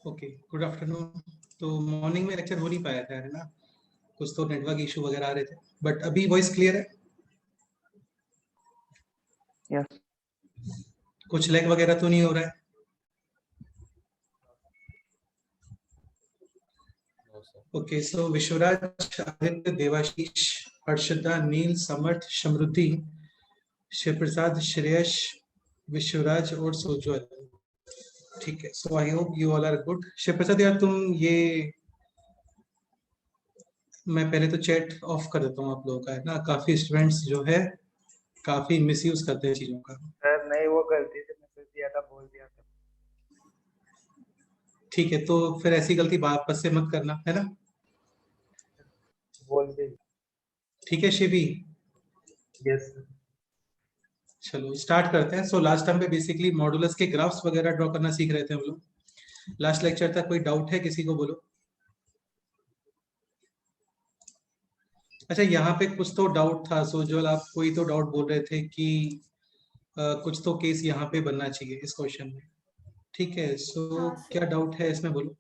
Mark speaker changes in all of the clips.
Speaker 1: Okay, good afternoon. तो morning में lecture हो नहीं पाया था, है ना? कुछ तो नेटवर्क इशू वगैरह आ रहे थे, बट अभी वॉइस क्लियर है?
Speaker 2: यस।
Speaker 1: कुछ लैग वगैरह तो नहीं हो रहा है? ओके, सो विश्वराज, आदित्य, देवाशीष, हर्षदा, नील, समर्थ, समृद्धि, शिव प्रसाद, श्रेयश, विश्वराज और सोज्वल। ठीक है, so I hope you all are good. Shiv Prasad यार, तुम ये, मैं पहले तो चैट ऑफ कर देता हूँ आप लोगों का, है ना? काफी स्टूडेंट्स जो है काफी मिसयूज करते हैं चीजों का।
Speaker 2: सर नहीं, वो गलती से मैसेज दिया था, बोल दिया था।
Speaker 1: ठीक है, तो फिर ऐसी गलती वापस से मत करना, है ना?
Speaker 2: बोल दी।
Speaker 1: ठीक है शिवी,
Speaker 2: यस सर।
Speaker 1: चलो स्टार्ट करते हैं। सो लास्ट टाइम पे बेसिकली मॉडुलस के ग्राफ्स वगैरह ड्रॉ करना सीख रहे थे हम लोग। लास्ट लेक्चर तक कोई डाउट है किसी को? बोलो। अच्छा, यहाँ पे कुछ तो डाउट था। सो जो आप कोई तो डाउट बोल रहे थे कि कुछ तो केस यहाँ पे बनना चाहिए इस क्वेश्चन में। ठीक है, सो
Speaker 3: हाँ सर।
Speaker 1: क्या डाउट है इसमें? बोलो।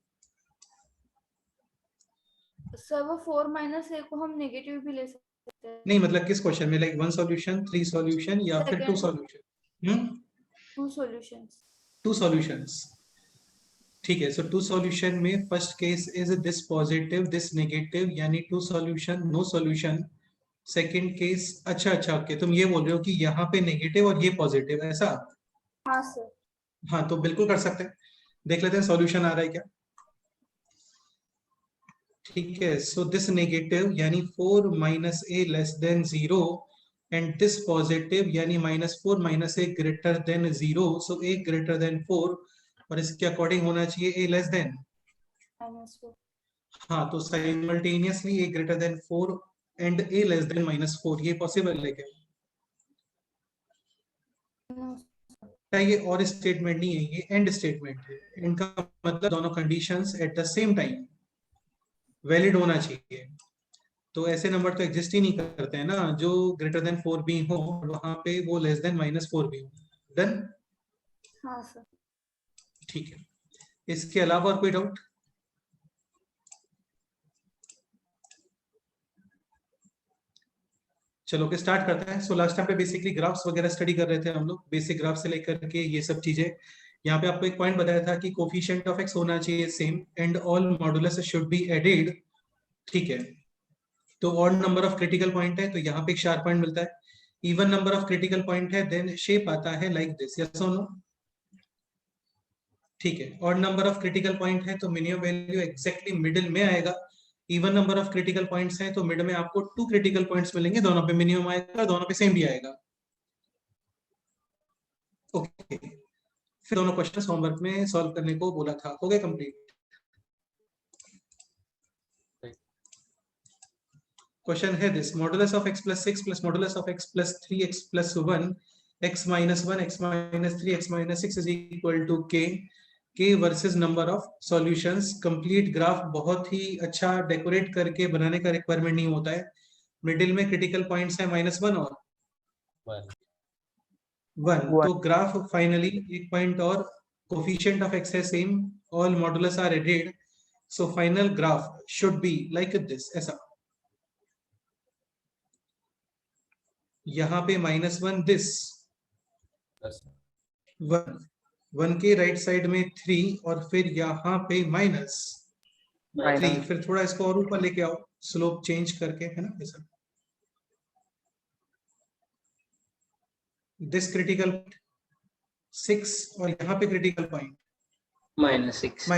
Speaker 3: सर वो 4 - a को हम नेगेटिव भी ले सकते हैं।
Speaker 1: नहीं मतलब किस क्वेश्चन में? लाइक 1 सॉल्यूशन, 3 सॉल्यूशन या फिर 2
Speaker 3: Second.
Speaker 1: सॉल्यूशन?
Speaker 3: 2 solutions.
Speaker 1: 2 सॉल्यूशंस। ठीक है, सो 2 सॉल्यूशन में first case is this positive, this negative, यानी 2 solution, no solution. Second case, अच्छा ओके, तुम ये बोल रहे हो कि यहाँ पे नेगेटिव और ये पॉजिटिव, ऐसा?
Speaker 3: हाँ सर।
Speaker 1: हाँ, तो बिल्कुल कर सकते हैं। देख लेते हैं सॉल्यूशन आ रहा है क्या। ठीक है, सो दिस नेगेटिव यानी 4 - a less than 0 and this positive यानी -4 - a greater than 0। So a greater than 4 और इसके अकॉर्डिंग होना चाहिए a लेस देन।
Speaker 3: -4.
Speaker 1: हाँ, तो simultaneously a greater than 4 and a less than -4, ये पॉसिबल है क्या?
Speaker 3: No.
Speaker 1: ये और स्टेटमेंट नहीं है, ये एंड स्टेटमेंट है। इनका मतलब दोनों conditions at the same time valid होना चाहिए। तो ऐसे नंबर तो एग्जिस्ट ही नहीं करते हैं ना, जो ग्रेटर देन 4 भी हो वहां पे वो लेस देन -4 भी हो। डन?
Speaker 3: हाँ सर।
Speaker 1: ठीक है, इसके अलावा और कोई डाउट? चलो के स्टार्ट करते हैं। सो लास्ट टाइम पे बेसिकली ग्राफ्स वगैरह स्टडी कर रहे थे हम लोग, बेसिक ग्राफ से लेकर के ये सब चीजें। यहाँ पे आपको एक पॉइंट बताया था कि कोफिशिएंट ऑफ एक्स होना चाहिए same and all modulus should be added. ठीक है, तो odd number of critical point है तो यहाँ पे एक शार्प पॉइंट मिलता है। Even number of critical point है देन शेप आता है लाइक दिस, यस और नो? ठीक है, odd number of critical point है तो मिनिमम वैल्यू एग्जैक्टली मिडिल में आएगा। Even number of critical points हैं तो मिड में आपको 2 क्रिटिकल पॉइंट्स मिलेंगे, दोनों पे मिनिमम आएगा, दोनों पे सेम भी आएगा। ओके, फिर दोनों क्वेश्चन होमवर्क में सॉल्व करने को बोला था, हो गए कंप्लीट? क्वेश्चन है this, modulus of x + 6 + modulus of x + 3x + 1 x - 1 x - 3 x - 6 is equal to k versus number of solutions. Complete graph बहुत ही अच्छा डेकोरेट करके बनाने का रिक्वायरमेंट नहीं होता है। मिडिल में क्रिटिकल पॉइंट्स है -1 और 1, तो ग्राफ फाइनली एक पॉइंट और कोफिशिएंट ऑफ x है same, all modulus are added, so final graph should be like this, ऐसा। यहाँ पे -1 दिस 1 के राइट साइड में 3 और फिर यहाँ पे -3। फिर थोड़ा इसको और ऊपर लेके आओ स्लोप चेंज करके, है ना, ऐसा। दिस क्रिटिकल 6 और यहाँ पे क्रिटिकल पॉइंट
Speaker 4: -6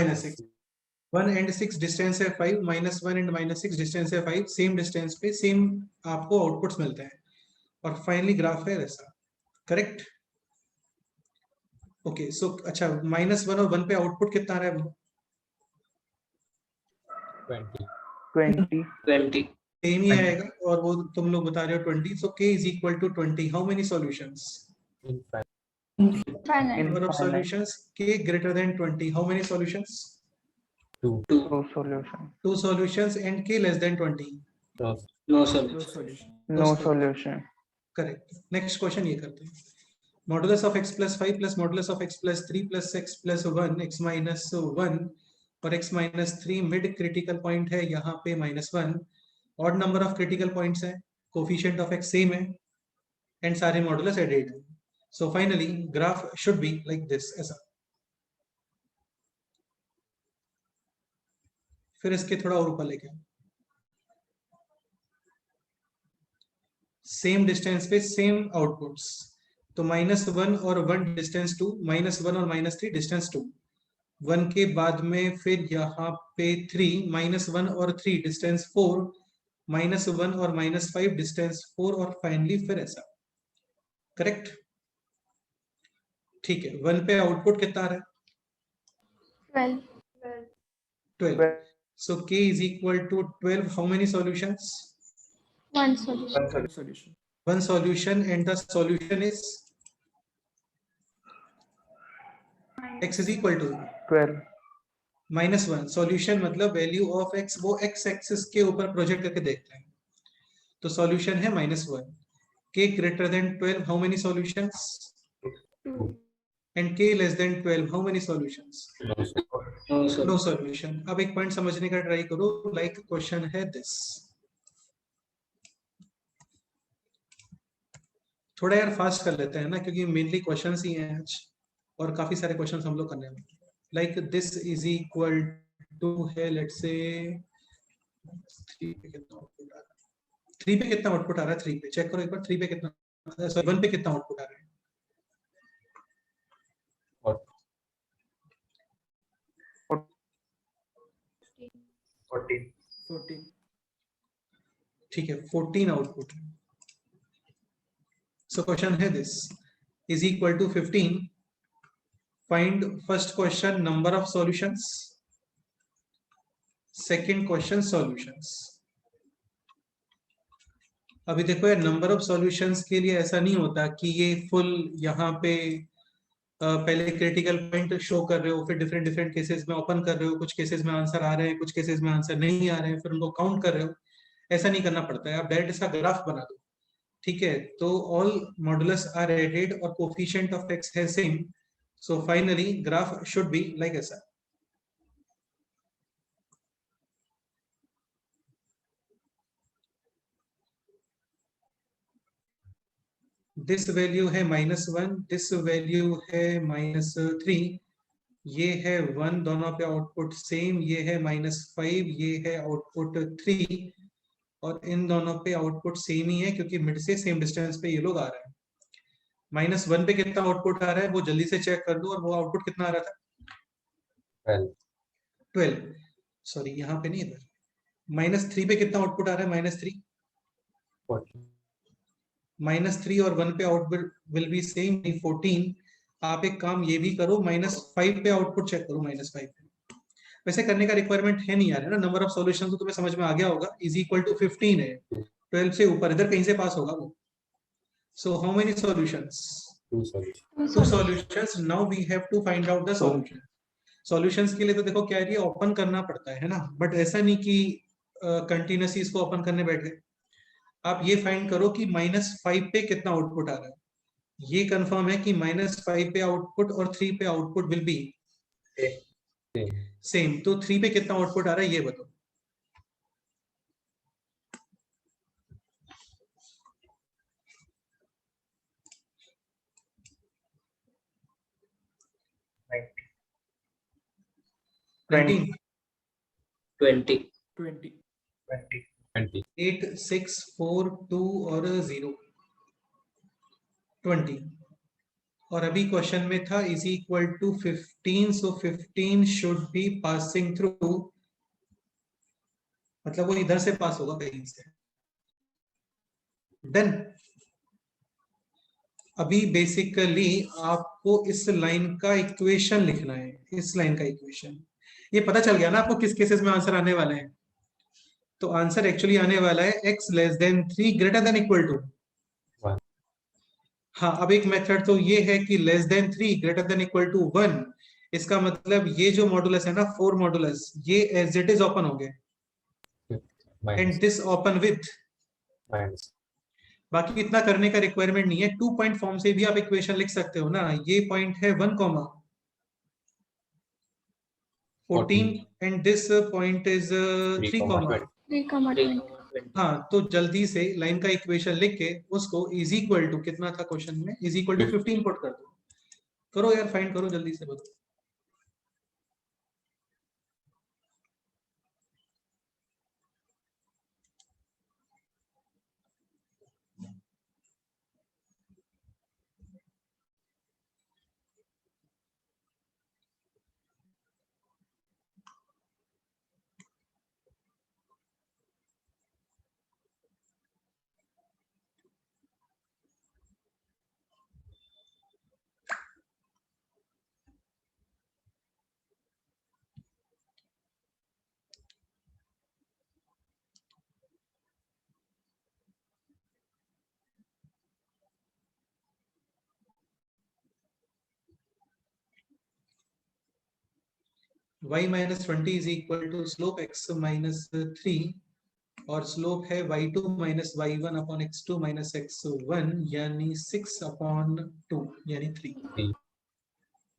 Speaker 1: 1 एंड 6 डिस्टेंस है 5, -1 एंड -6 डिस्टेंस है 5, सेम डिस्टेंस पे सेम आपको आउटपुट्स मिलते हैं और फाइनली ग्राफ है ऐसा, करेक्ट? ओके, सो अच्छा, -1 और 1 पे आउटपुट कितना आ रहा है?
Speaker 4: 20
Speaker 1: सेम ही आएगा और वो तुम लोग बता रहे हो 20, so k is equal to 20। How many solutions?
Speaker 3: Finite.
Speaker 1: Number of solutions, k greater than 20. How many solutions?
Speaker 4: 2
Speaker 1: 2 solutions and k less than 20.
Speaker 4: no solution
Speaker 2: No solution.
Speaker 1: Correct. Next question ये करते हैं। Modulus of x + 5 + modulus of x + 3 + x + 1 x - 1 और x -3 mid critical point है, यहाँ पे -1 odd number of critical points है, coefficient of x same है and सारे मॉडुलस एडेड है. So finally graph should be like this, ऐसा. फिर इसके थोड़ा और ऊपर लेके सेम डिस्टेंस पे सेम आउटपुट्स, तो -1 और 1 डिस्टेंस 2, -1 और -3 डिस्टेंस 2, 1 के बाद में फिर यहाँ पे 3, -1 और 3 डिस्टेंस 4, -1 और -5 डिस्टेंस 4 और फाइनली फिर ऐसा. करेक्ट? ठीक है. 1 पे आउटपुट कितना आ रहा है? 12. So k is equal to 12. How many solutions?
Speaker 3: One solution.
Speaker 2: One solution.
Speaker 1: One solution, and the solution is x is equal to
Speaker 2: 12.
Speaker 1: -1. Solution मतलब वैल्यू ऑफ x वो x एक्सिस के ऊपर प्रोजेक्ट करके देखते हैं. तो सॉल्यूशन है -1. k greater than 12, how many solutions?
Speaker 3: 2.
Speaker 1: And k less than 12, how many solutions?
Speaker 4: No, sir.
Speaker 1: No solution. अब एक पॉइंट समझने का ट्राई करो. लाइक क्वेश्चन है दिस. थोड़ा यार फास्ट कर लेते हैं ना, क्योंकि मेनली क्वेश्चंस ही हैं आज और काफी सारे क्वेश्चंस हम लोग करने हैं. Like this is equal to है, लेट्स से 3 पे कितना आउटपुट आ रहा है? 3 पे कितना आउटपुट आ रहा है? 3 पे चेक करो एक बार. 3 पे कितना, सॉरी 1 पे कितना आउटपुट आ रहा है?
Speaker 2: 14.
Speaker 1: ठीक है, 14 आउटपुट. सो क्वेश्चन है this is equal to 15. Find first question number of solutions, second question solutions. अभी देखो यार, नंबर ऑफ सॉल्यूशंस के लिए ऐसा नहीं होता कि ये फुल यहाँ पे पहले क्रिटिकल पॉइंट शो कर रहे हो, फिर डिफरेंट डिफरेंट केसेस में ओपन कर रहे हो, कुछ केसेस में आंसर आ रहे हैं, कुछ केसेस में आंसर नहीं आ रहे हैं, फिर उनको काउंट कर रहे हो. ऐसा नहीं करना पड़ता है. आप डायरेक्ट इसका ग्राफ बना दो. ठीक है, तो ऑल मॉडुलस आर एडेड और कोफिशिएंट ऑफ x है same. So finally graph should be like ऐसा. दिस वैल्यू है -1, दिस वैल्यू है -3, ये है 1, दोनों पे आउटपुट सेम. ये है -5, ये है आउटपुट 3, और इन दोनों पे आउटपुट सेम ही है क्योंकि मिड से सेम डिस्टेंस पे ये लोग आ रहे हैं. -1 पे कितना आउटपुट आ रहा है वो जल्दी से चेक कर दो. और वो आउटपुट कितना आ रहा था? 12. सॉरी यहाँ पे नहीं, इधर. -3 पे कितना आउटपुट आ रहा है? -3. -3 और 1 पे आउटपुट विल बी सेम, 14. आप एक काम ये भी करो, -5 पे आउटपुट चेक करो. -5 पे वैसे करने का रिक्वायरमेंट है नहीं यार, है ना. नंबर ऑफ सॉल्यूशंस तो तुम्हें समझ में आ गया होगा. इज इक्वल टू 15 है, 12 से ऊपर इधर कहीं से पास होगा वो. So how many solutions? 2 solutions. Now we have to find out the solution. Solutions के लिए तो देखो क्या है, ये ओपन करना पड़ता है ना. बट ऐसा नहीं कि कंटिन्यूसली इसको ओपन करने बैठ गए. आप ये फाइंड करो कि -5 पे कितना आउटपुट आ रहा है. ये कंफर्म है कि -5 पे आउटपुट और 3 पे आउटपुट विल बी सेम. तो 3 पे कितना आउटपुट आ रहा है ये बताओ.
Speaker 2: Twenty.
Speaker 4: 20.
Speaker 1: 8, 6, 4, 2 और 0, 20. और अभी क्वेश्चन में था is equal to 15. So 15 should be passing through, मतलब वो इधर से पास होगा कहीं से. डन. अभी बेसिकली आपको इस लाइन का इक्वेशन लिखना है. इस लाइन का इक्वेशन. ये पता चल गया ना आपको किस केसेस में आंसर आने वाले हैं. तो आंसर एक्चुअली आने वाला है x less than 3 greater than equal to 1. हाँ, अब एक मेथड तो ये है कि less than 3 greater than equal to 1. इसका मतलब ये जो मॉडुलस है ना, 4 मॉडुलस, ये एज इट इज ओपन हो गए and this open with
Speaker 4: minus.
Speaker 1: बाकी इतना करने का रिक्वायरमेंट नहीं है. 2 पॉइंट फॉर्म से भी आप इक्वेशन लिख सकते हो ना. ये पॉइंट है 1, 14 and this point is 3 comma
Speaker 3: 3,20.
Speaker 1: हाँ, तो जल्दी से लाइन का इक्वेशन लिख के उसको इज इक्वल टू कितना था क्वेश्चन में, इज इक्वल टू 15 पुट कर दो। करो यार, फाइंड करो जल्दी से, बताओ। y minus 20 is equal to slope x minus 3 और स्लोप है y2 minus y1 upon x2 minus x1 यानी 6 upon 2 यानी 3।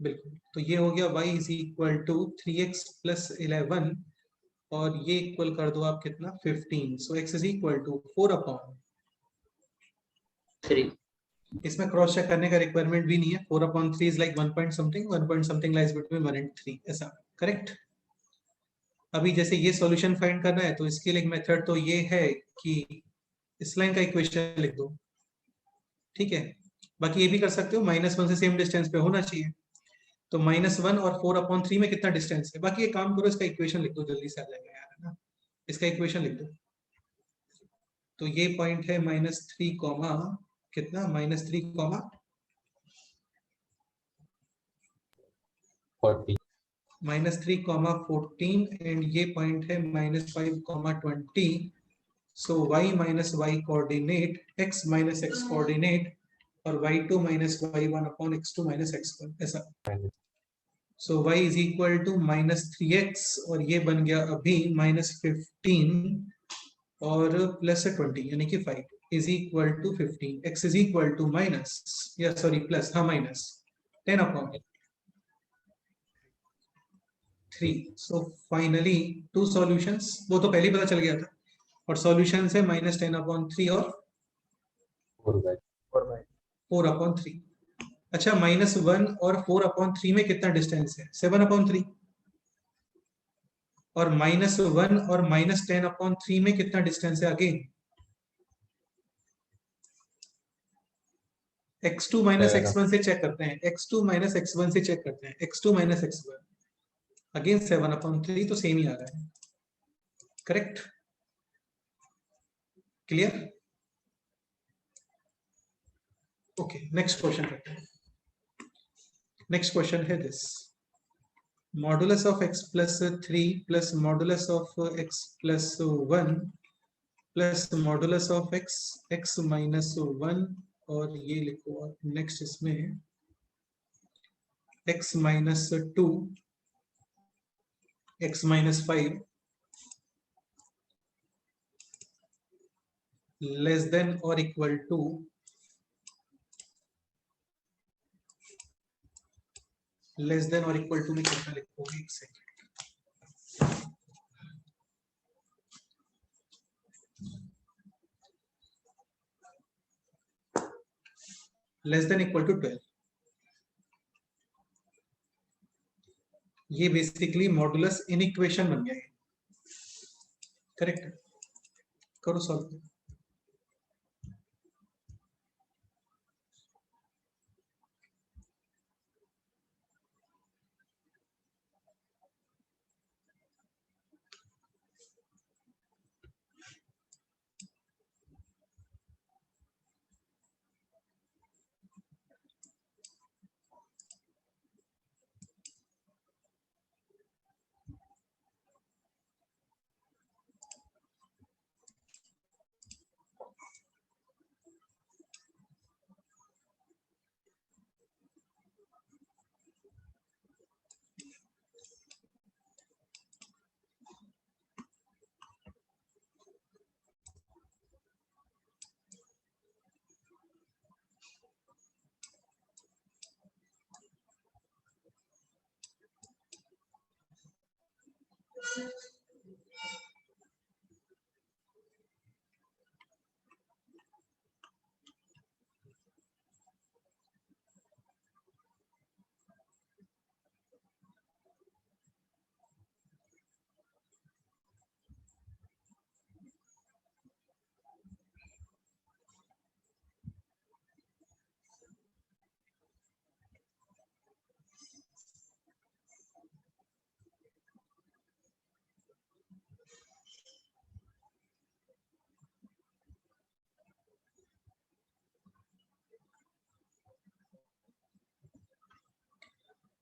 Speaker 1: बिल्कुल, तो ये हो गया y is equal to 3x plus 11 और ये इक्वल कर दो आप कितना 15, so x is equal to 4 upon
Speaker 4: 3।
Speaker 1: इसमें क्रॉस चेक करने का रिक्वायरमेंट भी नहीं है, 4 upon 3 is like 1 point something lies between 1 and 3 ऐसा, करेक्ट। अभी जैसे ये सॉल्यूशन फाइंड करना है तो इसके लिए एक मेथड तो ये है कि इस लाइन का इक्वेशन लिख दो, ठीक है। बाकी ये भी कर सकते हो, -1 से सेम डिस्टेंस पे होना चाहिए, तो -1 और 4 upon 3 में कितना डिस्टेंस है। बाकी ये काम करो, इसका इक्वेशन लिख दो, जल्दी से आ जाएगा यार, है ना। इसका इक्वेशन लिख दो, तो ये पॉइंट है -3 कॉमा कितना, -3 कॉमा
Speaker 4: 40
Speaker 1: -3 कॉमा 14 एंड ये पॉइंट है -5 कॉमा 20। सो y minus y coordinate, x minus x coordinate और y2 minus y1 upon x2 minus x1 ऐसा। सो y is equal to -3x और ये बन गया अभी -15 और प्लस 20 यानी कि 5 is equal to 15, x is equal to minus या सॉरी प्लस, हाँ minus 10 upon 3। So finally 2 solutions, वो तो पहले ही पता चल गया था, और सॉल्यूशन है -10 upon 3 और 4 upon 3। अच्छा, -1 और 4 upon 3 में कितना डिस्टेंस है, 7 upon 3, और -1 और -10 upon 3 में कितना डिस्टेंस है अगेन, x2 minus x1 से चेक करते हैं, x2 minus x1 से चेक करते हैं, x2 minus x1 again 7 upon 3, तो सेम ही आ रहा है, correct, clear. Okay, next question करते हैं। नेक्स्ट क्वेश्चन है this, modulus of x plus 3 plus modulus of x plus 1 plus modulus of x minus 1 और ये लिखो आप नेक्स्ट इसमें x minus 2 x minus 5 less than or equal to में कितना लिखोगे, एक second, less than equal to 12। ये बेसिकली मॉडुलस इन इक्वेशन बन गया है, करेक्ट। करो सॉल्व।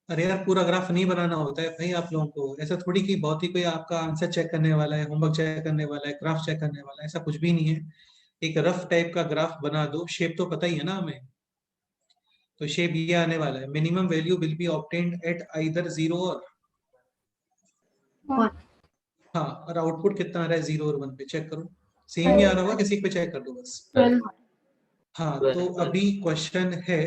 Speaker 1: अरे यार पूरा ग्राफ नहीं बनाना होता है भाई आप लोगों को, ऐसा थोड़ी कि बहुत ही कोई आपका आंसर चेक करने वाला है, होमवर्क चेक करने वाला है, ग्राफ चेक करने वाला है, ऐसा कुछ भी नहीं है। एक रफ टाइप का ग्राफ बना दो, शेप तो पता ही है ना हमें। तो शेप ये आने वाला है, minimum value will be obtained at either 0 और हाँ, और आउटपुट कितना आ रहा है 0 और 1 पे चेक करो। सेम ही आ रहा होगा, किसी पे चेक कर दो बस।
Speaker 3: 12
Speaker 1: हाँ तो अभी क्वेश्चन है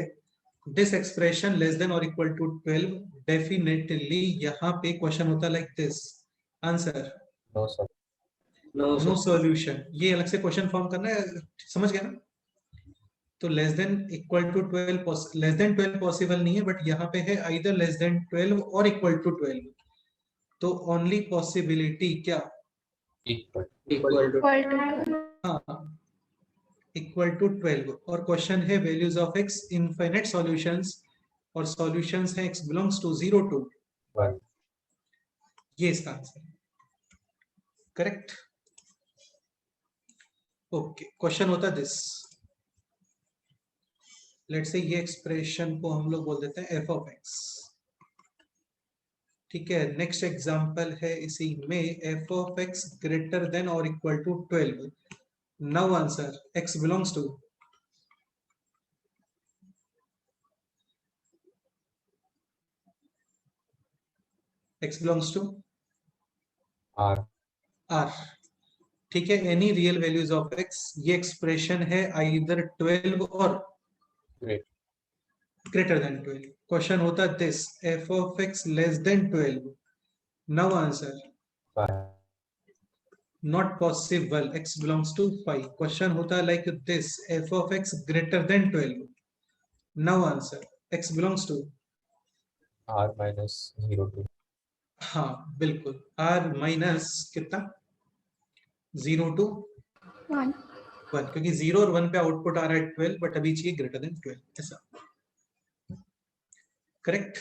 Speaker 1: दिस एक्सप्रेशन लेस देन और इक्वल टू 12, डेफिनेटली यहाँ पे क्वेश्चन होता है like this, answer
Speaker 4: no sir.
Speaker 1: No solution. ये अलग से क्वेश्चन फॉर्म करना है, समझ गया ना। तो less than equal to 12, less than 12 possible नहीं है, बट यहाँ पे है आइदर लेस देन 12 और इक्वल टू 12। तो ओनली पॉसिबिलिटी क्या,
Speaker 4: इक्वल टू
Speaker 1: हाँ इक्वल टू 12। और क्वेश्चन है values of x infinite solutions, और सॉल्यूशंस है x बिलोंग्स टू 0 टू
Speaker 4: 1।
Speaker 1: ये इसका आंसर करेक्ट। ओके, क्वेश्चन होता दिस, लेट्स से ये एक्सप्रेशन को हम लोग बोल देते हैं f ऑफ x। ठीक है, नेक्स्ट एग्जांपल है इसी में f of x greater than और equal to 12। Now answer x belongs to
Speaker 4: R
Speaker 1: r। ठीक है, any real values of x, ये एक्सप्रेशन है आइदर 12 और
Speaker 4: great
Speaker 1: ग्रेटर देन 12। क्वेश्चन होता this f of x less than 12। Now answer
Speaker 4: 5
Speaker 1: not possible, x belongs to 5। Question होता like this f of x greater than 12। Now answer x belongs to
Speaker 4: R minus 0 to
Speaker 1: हाँ बिल्कुल, r minus कितना 0 to
Speaker 3: 1
Speaker 1: 1, क्योंकि 0 और 1 पे output आ रहा है 12, but अभी चाहिए ग्रेटर देन 12, ऐसा करेक्ट।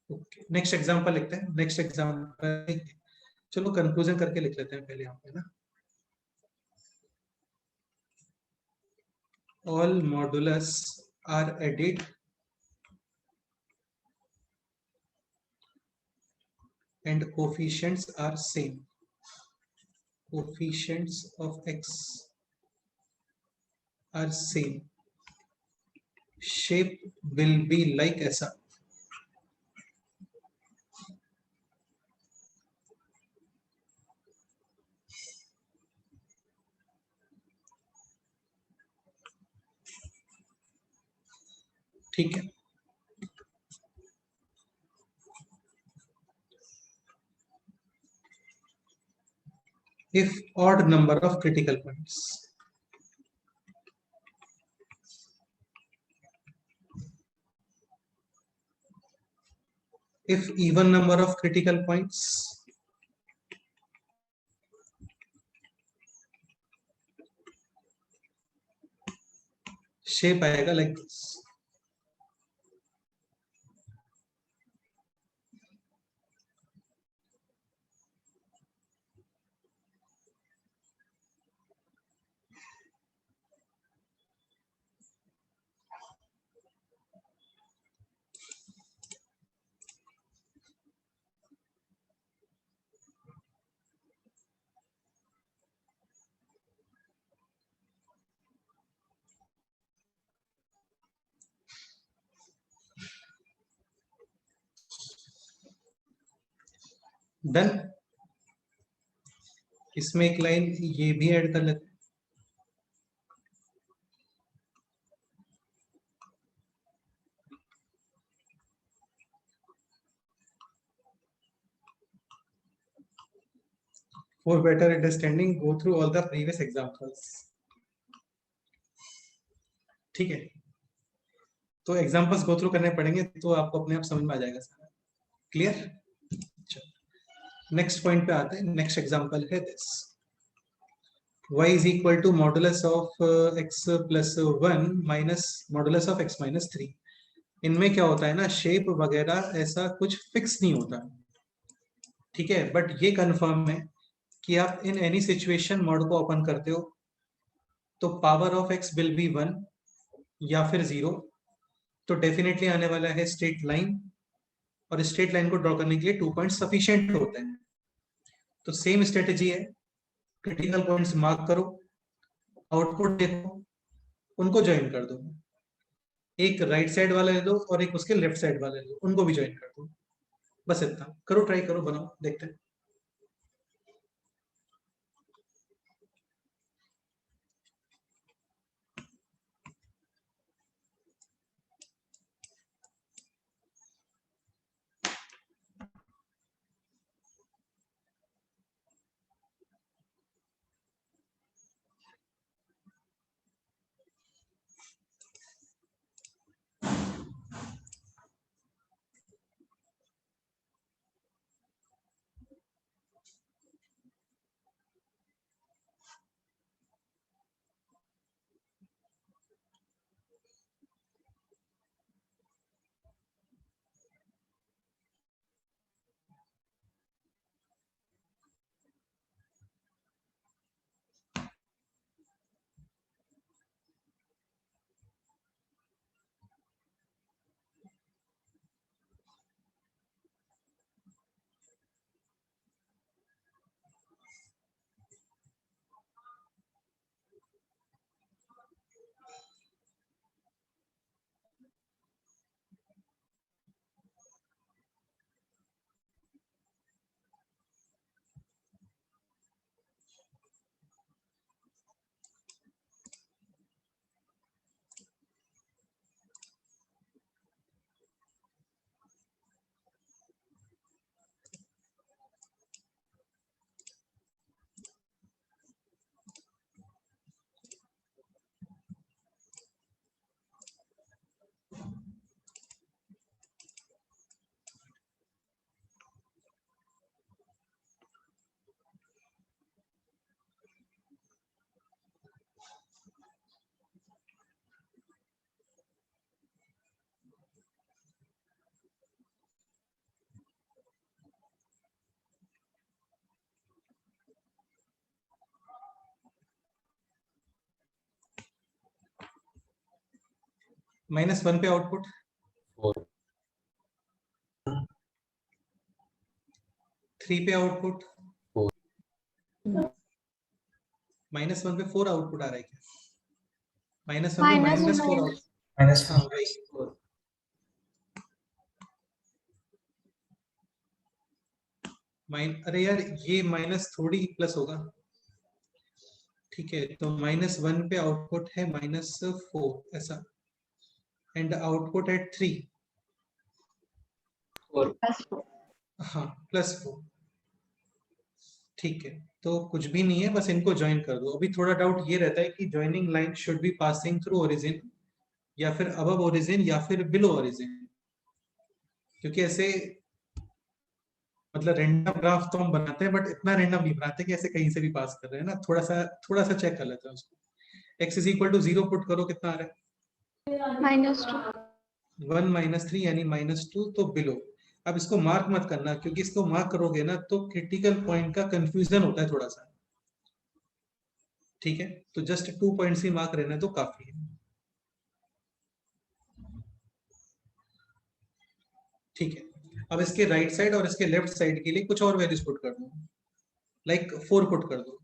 Speaker 1: ओके, नेक्स्ट एग्जांपल लिखते हैं। नेक्स्ट एग्जांपल, चलो कंक्लूजन करके लिख लेते हैं पहले यहाँ पे ना। All modulus are added and coefficients are same, coefficients of x are same, shape will be like ऐसा। ठीक है, if odd number of critical points, if even number of critical points, shape आएगा like this। डन। इसमें एक line ये भी add कर लेते हैं। For better understanding, go through all the previous examples। ठीक है, तो एग्जांपल्स गो थ्रू करने पड़ेंगे, तो आपको अपने आप समझ में आ जाएगा सारा। क्लियर? नेक्स्ट पॉइंट पे आते हैं। नेक्स्ट एग्जांपल है this, y is equal to modulus of x plus 1 minus modulus of x minus 3। इनमें क्या होता है ना, शेप वगैरह ऐसा कुछ फिक्स नहीं होता, ठीक है, बट ये कंफर्म है कि आप इन एनी सिचुएशन मॉड को ओपन करते हो तो power of x will be 1 या फिर 0, तो डेफिनेटली आने वाला है स्ट्रेट लाइन, और स्ट्रेट लाइन को ड्रॉ करने के लिए 2 पॉइंट सफिशिएंट होते हैं। तो सेम स्ट्रेटेजी है, क्रिटिकल पॉइंट्स मार्क करो, आउटपुट देखो, उनको ज्वाइन कर दो, एक राइट साइड वाला ले लो और एक उसके लेफ्ट साइड वाला ले लो, उनको भी ज्वाइन कर दो। बस इतना करो, ट्राई करो, बनाओ, देखते हैं। -1 पे आउटपुट,
Speaker 4: 4,
Speaker 1: 3 पे आउटपुट,
Speaker 4: 4,
Speaker 1: -1 पे 4 आउटपुट आ रहा है क्या? -1 पे
Speaker 3: -4
Speaker 1: -4 आउटपुट,
Speaker 2: minus
Speaker 1: हाँ वही। अरे यार ये माइनस थोड़ी प्लस होगा, ठीक है। तो -1 पे आउटपुट है -4 ऐसा, एंड आउटपुट एट 3, हाँ +4, ठीक है। तो कुछ भी नहीं है, बस इनको ज्वाइन कर दो। अभी थोड़ा डाउट ये रहता है कि joining line should be passing through origin, या फिर अबव ओरिजिन, या फिर बिलो ओरिजिन, क्योंकि ऐसे मतलब रैंडम ग्राफ तो हम बनाते हैं, बट इतना रैंडम नहीं बनाते कि ऐसे कहीं से भी पास कर रहे हैं ना। थोड़ा सा चेक कर लेते हैं उसको। x = 0 पुट करो, कितना आ रहा है?
Speaker 3: -2
Speaker 1: 1 - 3 यानी -2, तो बिलो। अब इसको मार्क मत करना, क्योंकि इसको मार्क करोगे ना तो क्रिटिकल पॉइंट का कंफ्यूजन होता है थोड़ा सा, ठीक है। तो जस्ट 2 पॉइंट्स ही मार्क रहना तो काफी है, ठीक है। अब इसके राइट साइड और इसके लेफ्ट साइड के लिए कुछ और वैल्यूज पुट कर दो, लाइक 4 पुट कर दो।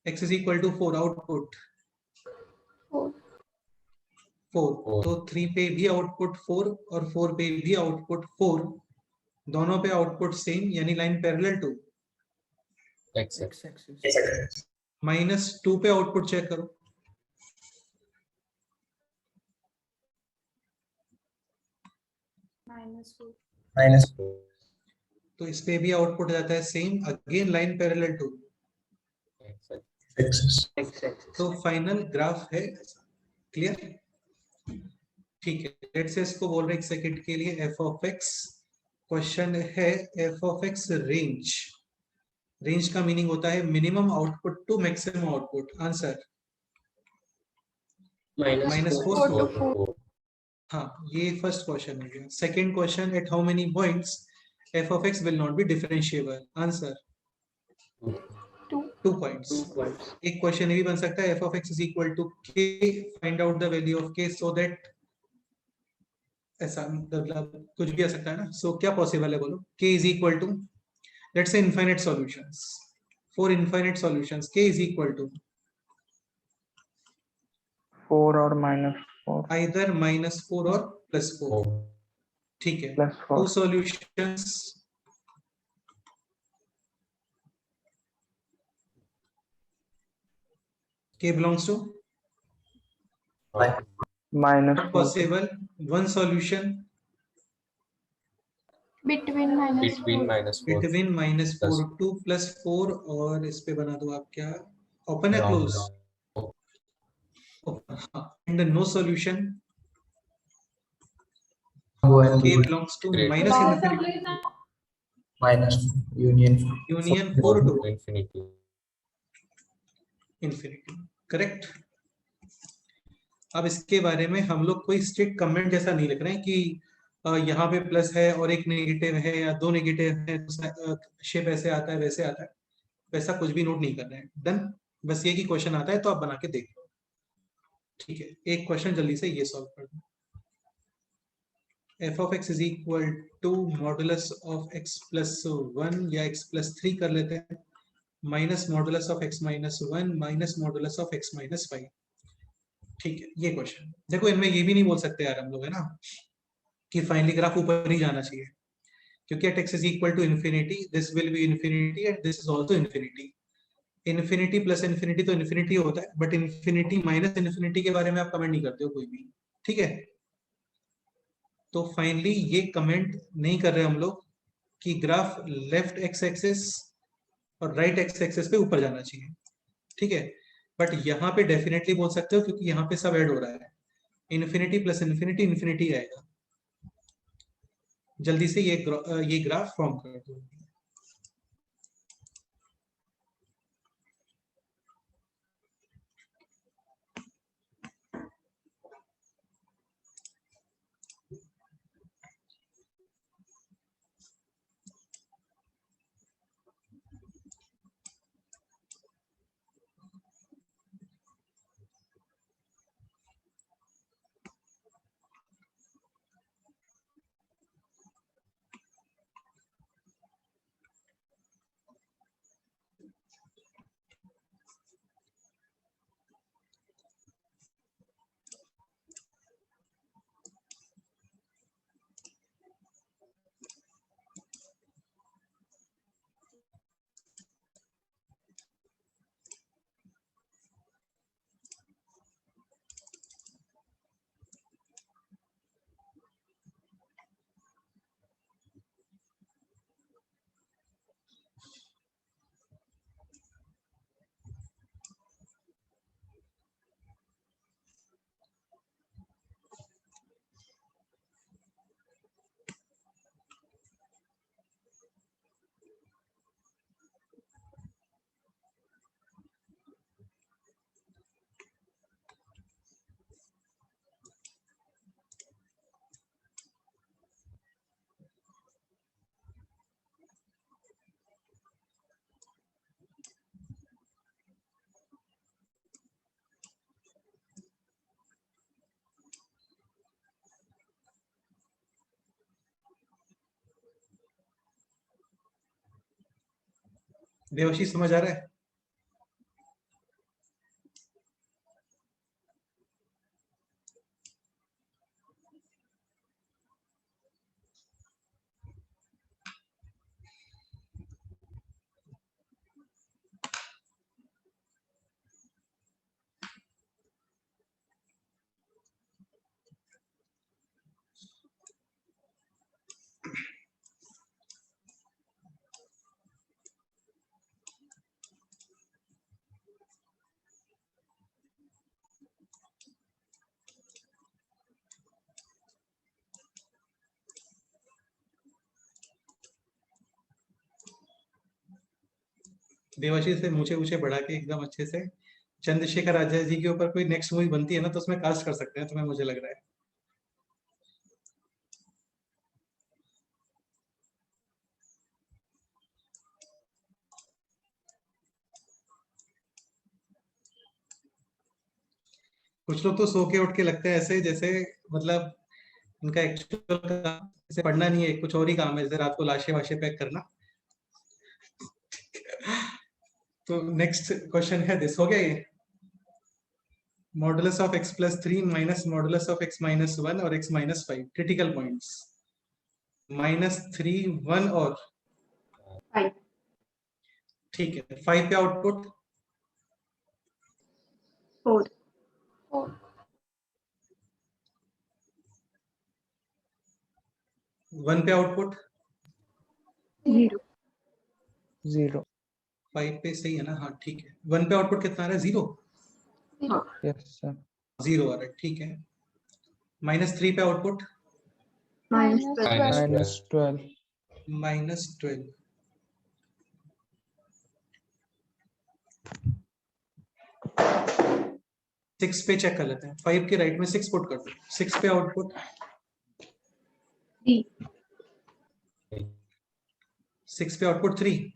Speaker 1: x = 4, आउटपुट 4, तो 3 पे भी आउटपुट 4 और 4 पे भी आउटपुट 4, दोनों पे आउटपुट सेम, यानी line parallel to.
Speaker 4: x,
Speaker 2: x-axis.
Speaker 1: -2 पे आउटपुट चेक करो,
Speaker 2: Minus
Speaker 1: तो इस पे भी आउटपुट जाता है same, again line parallel to.
Speaker 2: x-axis.
Speaker 1: तो फाइनल ग्राफ है, क्लियर, ठीक है। लेट्स से इसको बोल रहे 1 सेकंड के लिए f(x), क्वेश्चन है f(x) रेंज का मीनिंग होता है minimum output to maximum output. Answer -4
Speaker 3: to 4
Speaker 4: 4,
Speaker 1: हाँ, ये फर्स्ट क्वेश्चन हो गया। Second question, at how many points f(x) will not be differentiable। Answer
Speaker 3: 2
Speaker 1: 2 points. एक क्वेश्चन ये भी बन सकता है, f of x is equal to k, find out the value of k so that, ऐसा मतलब कुछ भी आ सकता है ना। सो क्या पॉसिबल है बोलो। k is equal to, let's say infinite solutions, for infinite solutions k is equal to
Speaker 5: 4 और -4
Speaker 1: either -4 और +4,
Speaker 4: 4
Speaker 1: ठीक है।
Speaker 5: +4
Speaker 1: two solutions, k belongs to
Speaker 5: -4
Speaker 1: possible, one solution
Speaker 3: between
Speaker 4: between -4
Speaker 1: between -4
Speaker 4: plus
Speaker 1: 2 +4, और इस पे बना दो आप क्या, ओपन या
Speaker 4: round
Speaker 1: close,
Speaker 4: down.
Speaker 1: and no solution
Speaker 2: Go and
Speaker 1: k
Speaker 2: do
Speaker 1: belongs to
Speaker 4: Great.
Speaker 1: minus infinity
Speaker 2: minus union
Speaker 1: union 4
Speaker 2: 4
Speaker 1: to
Speaker 4: to infinity.
Speaker 1: infinity, correct. अब इसके बारे में हम लोग कोई स्ट्रिक्ट कमेंट जैसा नहीं लिख रहे हैं कि यहाँ पे प्लस है और एक नेगेटिव है या दो नेगेटिव है, शेप ऐसे आता है वैसे आता है, वैसा कुछ भी नोट नहीं कर रहे हैं। डन, बस ये कि क्वेश्चन आता है तो आप बना के देख लो, ठीक है। एक क्वेश्चन जल्दी से ये सॉल्व कर दो। f of x is equal to modulus of x plus 1 या x प्लस 3 कर लेते हैं, minus modulus of x minus 1 minus modulus of x minus 5, ठीक है। ये क्वेश्चन देखो, इनमें ये भी नहीं बोल सकते यार हम लोग, है ना, कि फाइनली ग्राफ ऊपर ही जाना चाहिए, क्योंकि at x is equal to infinity this will be infinity and this is also infinity। Infinity plus infinity तो इन्फिनिटी होता है, बट इन्फिनिटी माइनस इन्फिनिटी के बारे में आप कमेंट नहीं करते हो कोई भी, ठीक है। तो फाइनली ये कमेंट नहीं कर रहे हम लोग कि ग्राफ लेफ्ट एक्स एक्सिस और राइट एक्स एक्सिस पे ऊपर जाना चाहिए, ठीक है। बट यहाँ पे डेफिनेटली बोल सकते हो, क्योंकि यहाँ पे सब ऐड हो रहा है, इन्फिनिटी प्लस इन्फिनिटी इन्फिनिटी आएगा। जल्दी से ये ग्राफ फॉर्म कर दो। देवशी समझ आ रहा है? देवाशीष से मुझे ऊंचे बढ़ा के एकदम अच्छे से चंद्रशेखर आचार्य जी के ऊपर कोई नेक्स्ट मूवी बनती है ना, तो उसमें कास्ट कर सकते हैं, तुम्हें मुझे लग रहा है। कुछ लोग तो सो के उठ के लगते हैं ऐसे जैसे मतलब उनका एक्चुअल काम ऐसे पढ़ना नहीं है, कुछ और ही काम है, जैसे रात को लाशें वाशें पैक करना। तो नेक्स्ट क्वेश्चन है दिस, हो गया ये, modulus of x plus 3 minus modulus of x minus 1 और x माइनस 5, क्रिटिकल पॉइंट्स -3 1 और
Speaker 3: 5
Speaker 1: ठीक है 5 पे आउटपुट
Speaker 3: 4
Speaker 1: 1 पे आउटपुट
Speaker 3: 0
Speaker 5: 0.
Speaker 1: 5 पे सही है ना, हाँ ठीक है। 1 पे आउटपुट कितना आ रहा है, 0
Speaker 5: Yes, sir.
Speaker 1: 0 आ रहा है, ठीक है। -3 पे आउटपुट
Speaker 5: Minus 12.
Speaker 1: -12, सिक्स पे चेक कर लेते हैं, 5 के राइट में 6 पुट कर दो, 6 पे आउटपुट 6 पे आउटपुट 3,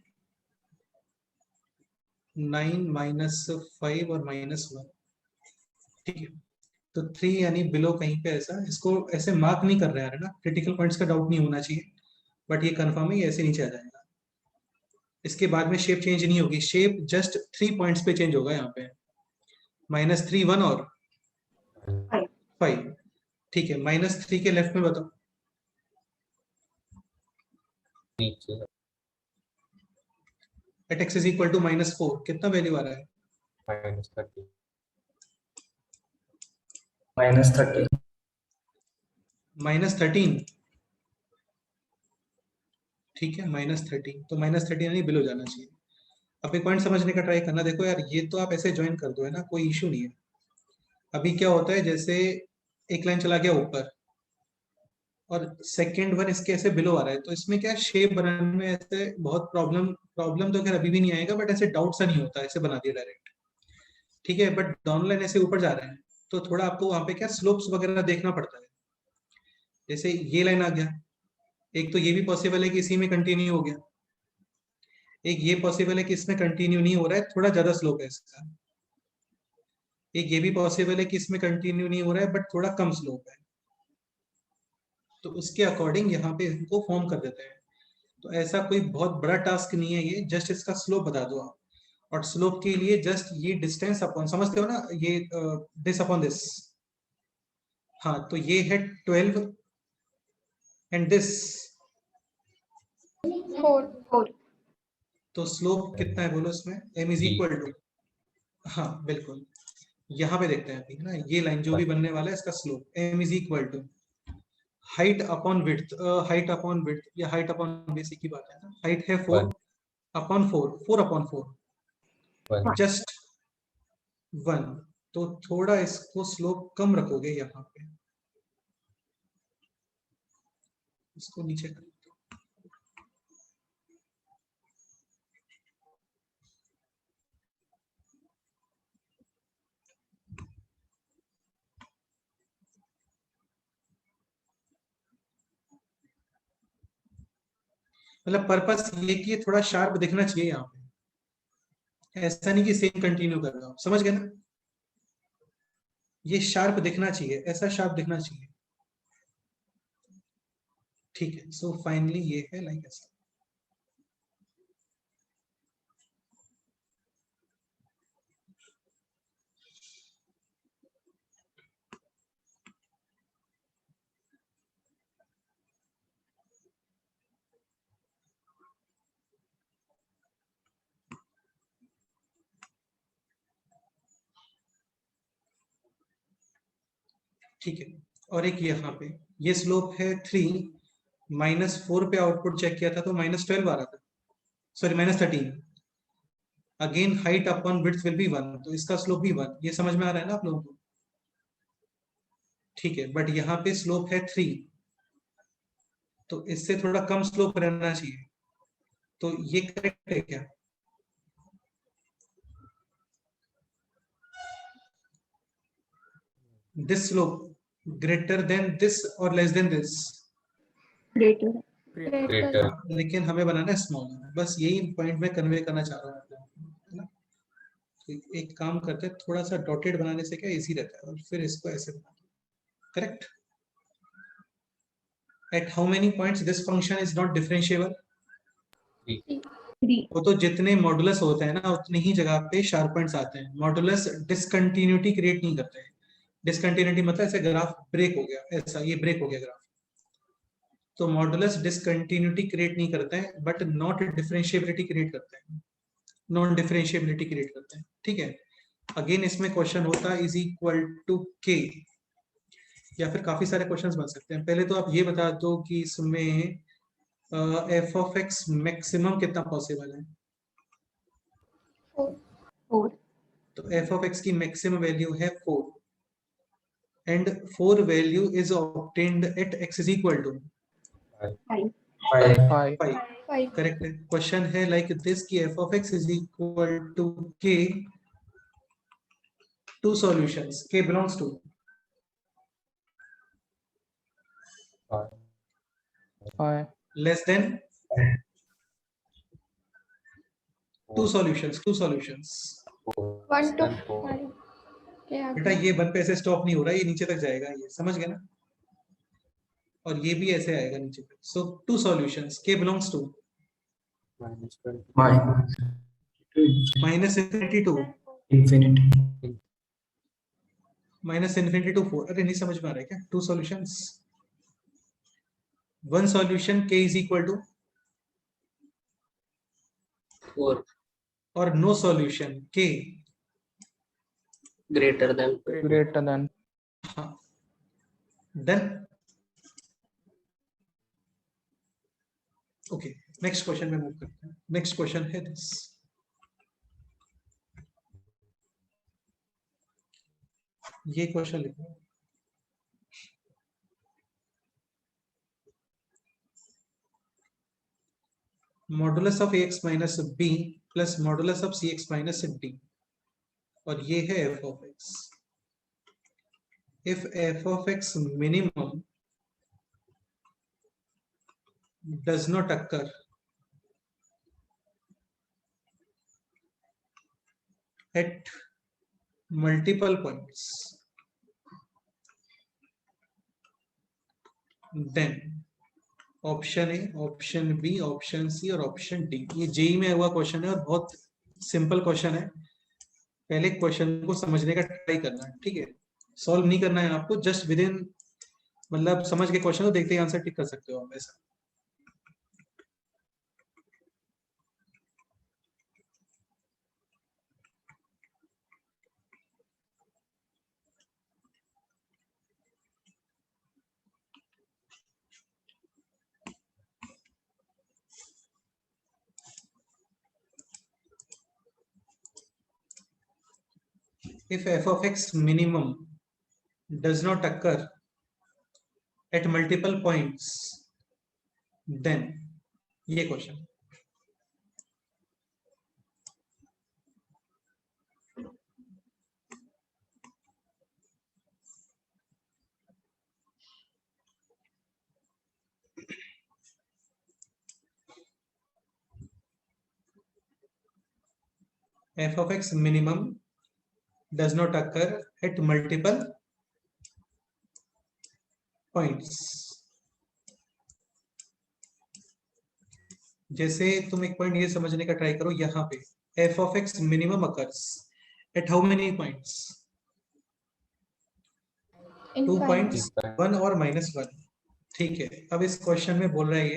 Speaker 1: 9 -5 और -1, ठीक है। तो 3 यानी बिलो कहीं पे, ऐसा इसको ऐसे मार्क नहीं कर रहे हैं ना, क्रिटिकल पॉइंट्स का डाउट नहीं होना चाहिए, बट ये कंफर्म है, ये ऐसे नीचे आ जाएगा। इसके बाद में शेप चेंज नहीं होगी, शेप जस्ट 3 पॉइंट्स पे चेंज होगा यहाँ पे, -3 1 और 5, ठीक है। -3 के लेफ्ट में बताओ,
Speaker 4: नीचे
Speaker 1: at x is equal to -4 कितना वैल्यू आ रहा है,
Speaker 4: -30
Speaker 2: -30.
Speaker 1: -13, ठीक है। -13 तो -13 यानी बिलो जाना चाहिए। अब एक पॉइंट समझने का ट्राई करना, देखो यार ये तो आप ऐसे ज्वाइन कर दो है ना, कोई इशू नहीं है। अभी क्या होता है, जैसे एक लाइन चला गया ऊपर और सेकंड वन इसके ऐसे बिलो आ रहा है, तो इसमें क्या शेप बनाने में ऐसे बहुत प्रॉब्लम तो खैर अभी भी नहीं आएगा, बट ऐसे डाउट सा नहीं होता, ऐसे बना दिया डायरेक्ट, ठीक है। बट दोनों लाइन ऐसे ऊपर जा रहे हैं, तो थोड़ा आपको वहां पे क्या स्लोप्स वगैरह देखना पड़ता है। जैसे ये लाइन आ गया, एक तो ये भी पॉसिबल है कि इसी में कंटिन्यू हो गया, एक ये पॉसिबल है कि इसमें कंटिन्यू नहीं हो रहा है, थोड़ा ज्यादा स्लोप है इसका, एक ये भी पॉसिबल है कि इसमें कंटिन्यू नहीं हो रहा है बट थोड़ा कम स्लोप है, तो उसके अकॉर्डिंग यहाँ पे इनको फॉर्म कर देते हैं। तो ऐसा कोई बहुत बड़ा टास्क नहीं है ये, जस्ट इसका स्लोप बता दो आप, और स्लोप के लिए जस्ट ये डिस्टेंस अपॉन, समझते हो ना, ये दिस अपॉन दिस, हाँ तो ये है 12 एंड दिस,
Speaker 3: 4
Speaker 1: तो स्लोप कितना है बोलो इसमें, m इज इक्वल टू, हाँ बिल्कुल, यहाँ पे देखते हैं अभी है ना, ये लाइन जो भी बनने वाला है इसका slope m is equal to height upon width, height upon width या हाइट अपॉन बेसिक की बात है ना, हाइट है 4 अपॉन 4, 4 अपॉन 4 जस्ट 1, तो थोड़ा इसको स्लोप कम रखोगे यहाँ पे, इसको नीचे कर, मतलब पर्पस ये कि ये थोड़ा शार्प दिखना चाहिए यहाँ पे, ऐसा नहीं कि सेम कंटिन्यू कर रहा हो, समझ गए ना, ये शार्प दिखना चाहिए, ऐसा शार्प दिखना चाहिए, ठीक है। सो फाइनली ये है लाइक ऐसा, ठीक है। और एक यहाँ पे ये स्लोप है 3, -4 पे आउटपुट चेक किया था तो -12 आ रहा था, sorry -13, again height upon width will be 1, तो इसका स्लोप भी 1, ये समझ में आ रहा है ना आप लोगों को, ठीक है। बट यहाँ पे स्लोप है 3, तो इससे थोड़ा कम स्लोप रहना चाहिए, तो ये करेक्ट है क्या, this slope greater than this और लेस देन दिस,
Speaker 4: ग्रेटर
Speaker 1: लेकिन हमें बनाना है स्मॉल, बस यही पॉइंट मैं कन्वे करना चाह रहा हूँ, है ना। तो एक काम करते हैं, थोड़ा सा डॉटेड बनाने से क्या इजी रहता है, और फिर इसको ऐसे बना, correct. At how many points this function is not differentiable?
Speaker 3: 3.
Speaker 1: वो तो जितने मॉडुलस होते हैं ना उतनी ही जगह पे शार्प पॉइंट्स आते हैं। मॉडुलस डिसकंटिन्यूटी क्रिएट नहीं करते हैं। डिसकंटिन्यूटी मतलब ऐसे ग्राफ ब्रेक हो गया, ऐसा ये ब्रेक हो गया ग्राफ, तो मॉडुलस डिसकंटिन्यूटी क्रिएट नहीं करते हैं, बट नॉट डिफरेंशिएबिलिटी क्रिएट करते हैं, नॉन डिफरेंशिएबिलिटी क्रिएट करते हैं, ठीक है। अगेन इसमें क्वेश्चन होता है इज इक्वल टू के, या फिर काफी सारे क्वेश्चंस बन सकते हैं। पहले तो आप ये बता दो कि इसमें एफ ऑफ एक्स मैक्सिमम कितना पॉसिबल है।
Speaker 3: 4.
Speaker 1: तो एफ ऑफ एक्स की मैक्सिमम वैल्यू है 4, and 4 value is obtained at x is equal to
Speaker 3: 5.
Speaker 2: 5.
Speaker 5: 5.
Speaker 1: 5। Correct है। क्वेश्चन है लाइक दिस कि F of x is equal to k, two solutions, k belongs to
Speaker 5: 5.
Speaker 1: Less than two solutions, two solutions.
Speaker 3: 1 to 5. क्या
Speaker 1: बेटा ये 1 पे ऐसे stop नहीं हो रहा, ये नीचे तक जाएगा, ये समझ गए ना, और ये भी ऐसे आएगा नीचे तक। So two solutions, k belongs to minus infinity to
Speaker 2: Infinity.
Speaker 1: Minus infinity to 4। अरे नहीं समझ में आ रहा है क्या? Two solutions, one solution k is equal to
Speaker 6: 4
Speaker 1: और no solution k
Speaker 6: greater than
Speaker 5: Greater than.
Speaker 1: हाँ डन। ओके नेक्स्ट क्वेश्चन में मूव करते हैं। नेक्स्ट क्वेश्चन है दिस, ये क्वेश्चन लिखो, modulus of x minus b plus modulus of c x minus D, और ये है f of x. If f of x minimum does not occur at multiple points, then option A, option B, option C और option D. ये JEE में हुआ question है और बहुत सिंपल क्वेश्चन है। पहले क्वेश्चन को समझने का ट्राई करना है, ठीक है, सॉल्व नहीं करना है आपको, जस्ट विद इन मतलब समझ के क्वेश्चन को देखते ही आंसर टिक कर सकते हो आप ऐसा। If f of x minimum does not occur at multiple points, then ये question f of x minimum does not occur at multiple points। जैसे तुम एक पॉइंट ये समझने का ट्राई करो, यहाँ पे f of x minimum occurs at how many points?
Speaker 3: In
Speaker 1: 2
Speaker 3: 5.
Speaker 1: points, 1 और -1, ठीक है। अब इस क्वेश्चन में बोल रहा है ये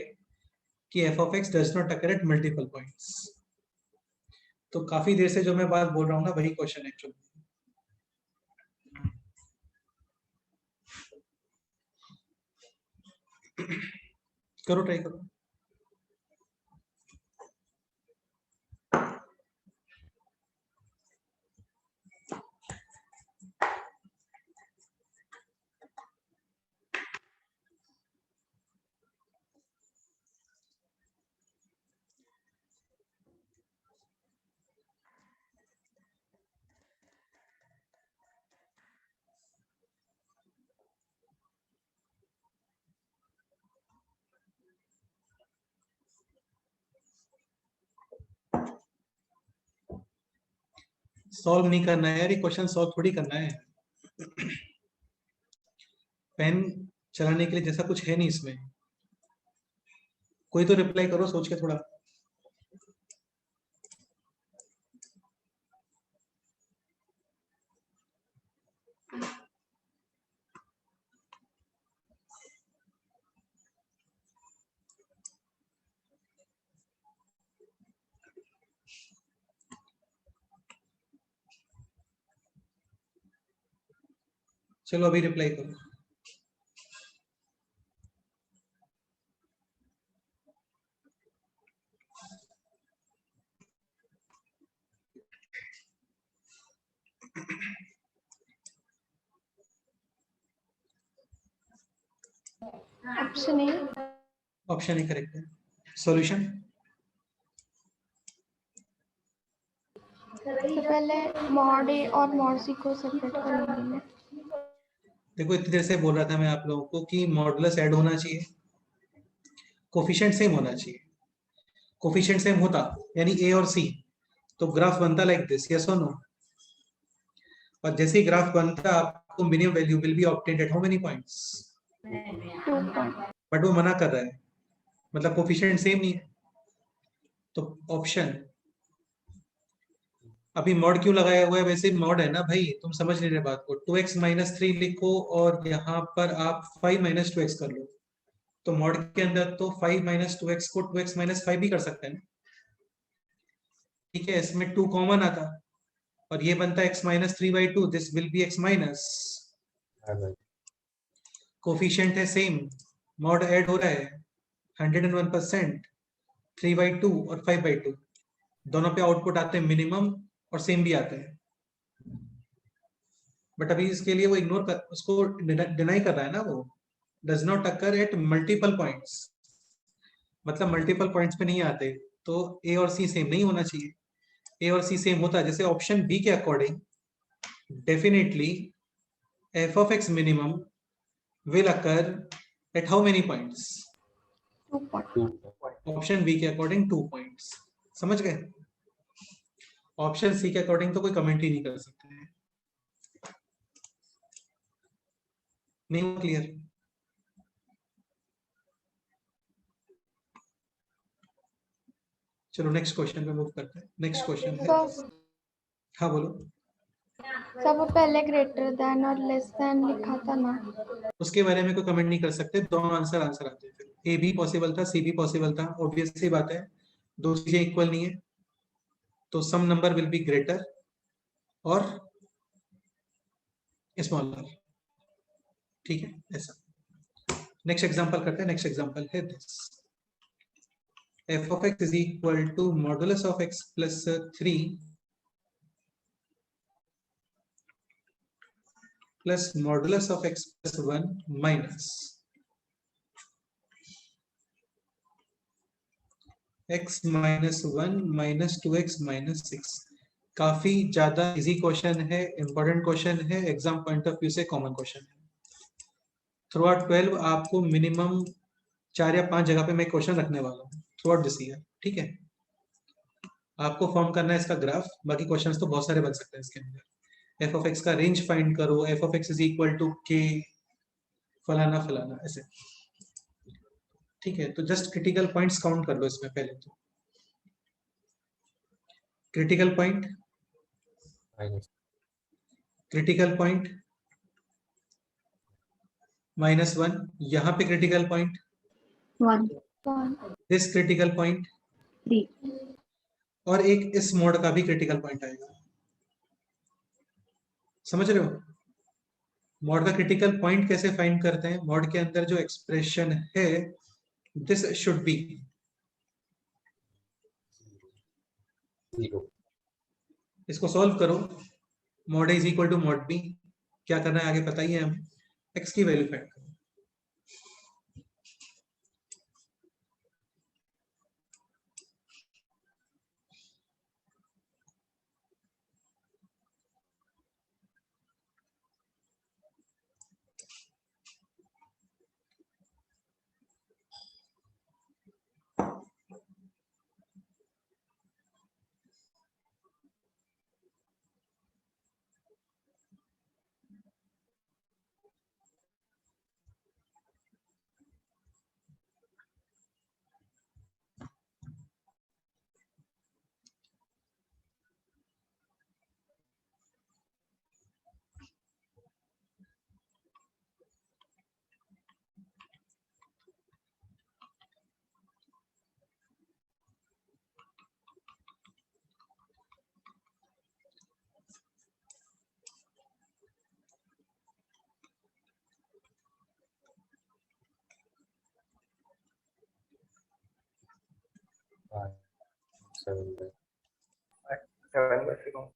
Speaker 1: कि f of x does not occur at multiple points। तो काफी देर से जो मैं बात बोल रहा हूँ ना, वही क्वेश्चन एक्चुअली। करो ट्राई करो। सॉल्व नहीं करना है यार, ये क्वेश्चन सॉल्व थोड़ी करना है। पेन चलाने के लिए जैसा कुछ है नहीं इसमें। कोई तो रिप्लाई करो सोच के थोड़ा। चलो अभी रिप्लाई करो।
Speaker 3: Option A.
Speaker 1: Option he correct है। सॉल्यूशन
Speaker 3: तो पहले मॉड ए और मॉड सी को सेपरेट करूंगी मैं।
Speaker 1: देखो, इतनी देर से बोल रहा था मैं आप लोगों को कि मॉडुलस ऐड होना चाहिए, कोफिशिएंट सेम होना चाहिए। कोफिशिएंट सेम होता यानी ए और सी, तो ग्राफ बनता लाइक दिस, यस और नो। और जैसे ही ग्राफ बनता आपको minimum value will be obtained at how many points.
Speaker 3: 2 point.
Speaker 1: But वो मना कर रहा है, मतलब कोफिशिएंट सेम नहीं है। तो ऑप्शन, अभी मॉड क्यों लगाया हुआ है? वैसे मॉड है ना भाई, तुम समझ नहीं रहे बात को। 2x माइनस 3 लिखो और यहाँ पर आप 5 माइनस 2x कर लो। तो मॉड के अंदर तो 5 माइनस 2x को 2x माइनस 5 भी कर सकते हैं ना। ठीक है, इसमें 2 कॉमन आता और ये बनता x minus 3/2, this will be x minus. Coefficient है सेम, मॉड ऐड हो रहा है 101%, 3/2 और 5/2 दोनों पे आउटपुट आते हैं मिनिमम और सेम भी आते हैं। बट अभी इसके लिए वो इग्नोर कर, उसको डिनाई कर रहा है ना। वो does not occur at multiple points, मतलब मल्टीपल पॉइंट्स पे नहीं आते। तो ए और सी सेम नहीं होना चाहिए। ए और सी सेम होता, जैसे ऑप्शन बी के according definitely f of x minimum will occur at how many points?
Speaker 3: 2 point.
Speaker 1: Option B के अकॉर्डिंग 2 पॉइंट्स। समझ गए? ऑप्शन सी के अकॉर्डिंग तो कोई कमेंट ही नहीं कर सकते। नहीं क्लियर? चलो नेक्स्ट क्वेश्चन पे मूव करते हैं। नेक्स्ट क्वेश्चन है, हाँ बोलो।
Speaker 3: सब पहले ग्रेटर देन और लेस देन लिखा था ना।
Speaker 1: उसके बारे में कोई कमेंट नहीं कर सकते, दोनों आंसर आंसर आते हैं। फिर ए भी पॉसिबल था, सी भी पॉसिबल था, ऑब्वियस सी बात है। दो चीजें इक्वल नहीं है, तो सम नंबर विल बी ग्रेटर और स्मॉलर। ठीक है, ऐसा। नेक्स्ट एग्जांपल करते हैं। नेक्स्ट एग्जांपल है this, f of x is equal to modulus of x plus 3 plus modulus of x plus 1 minus x minus 1 minus 2x minus 6। काफी ज्यादा easy question है, इंपॉर्टेंट क्वेश्चन है, एग्जाम पॉइंट ऑफ व्यू से common question है। Through out 12 आपको minimum 4 या 5 जगह पे मैं क्वेश्चन रखने वाला हूँ थ्रू आउट दिस ईयर। ठीक है, आपको फॉर्म करना है इसका ग्राफ। बाकी क्वेश्चंस तो बहुत सारे बन सकते हैं इसके अंदर। एफ ऑफ एक्स का रेंज फाइंड करो, f of x is equal to के फलाना फलाना, ऐसे। ठीक है, तो जस्ट क्रिटिकल पॉइंट्स काउंट कर लो इसमें पहले तो। क्रिटिकल पॉइंट, क्रिटिकल पॉइंट -1, यहाँ पे critical point
Speaker 6: 1,
Speaker 1: this critical point,
Speaker 6: 3,
Speaker 1: और एक इस मोड का भी क्रिटिकल पॉइंट आएगा। समझ रहे हो? मॉड का क्रिटिकल पॉइंट कैसे फाइंड करते हैं? मॉड के अंदर जो एक्सप्रेशन है दिस शुड बी
Speaker 4: 0।
Speaker 1: इसको सॉल्व करो। Mod is equal to mod B. क्या करना है आगे बताइए हमें। एक्स की वैल्यू फाइंड करो।
Speaker 4: 5, 7 by
Speaker 5: 7 by 6.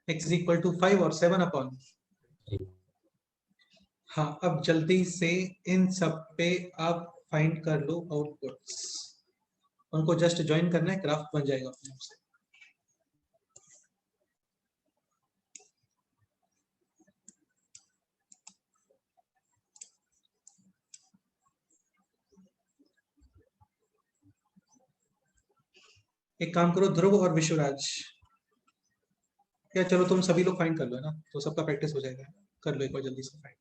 Speaker 1: x is equal to 5 और 7 अपॉन।
Speaker 4: 3.
Speaker 1: हाँ, अब जल्दी से इन सब पे आप फाइंड कर लो आउटपुट्स, उनको जस्ट ज्वाइन करना है, ग्राफ बन जाएगा अपने आप से। एक काम करो ध्रुव और विश्वराज, या चलो तुम सभी लोग फाइंड कर लो, है ना, तो सबका प्रैक्टिस हो जाएगा। कर लो एक बार जल्दी से find.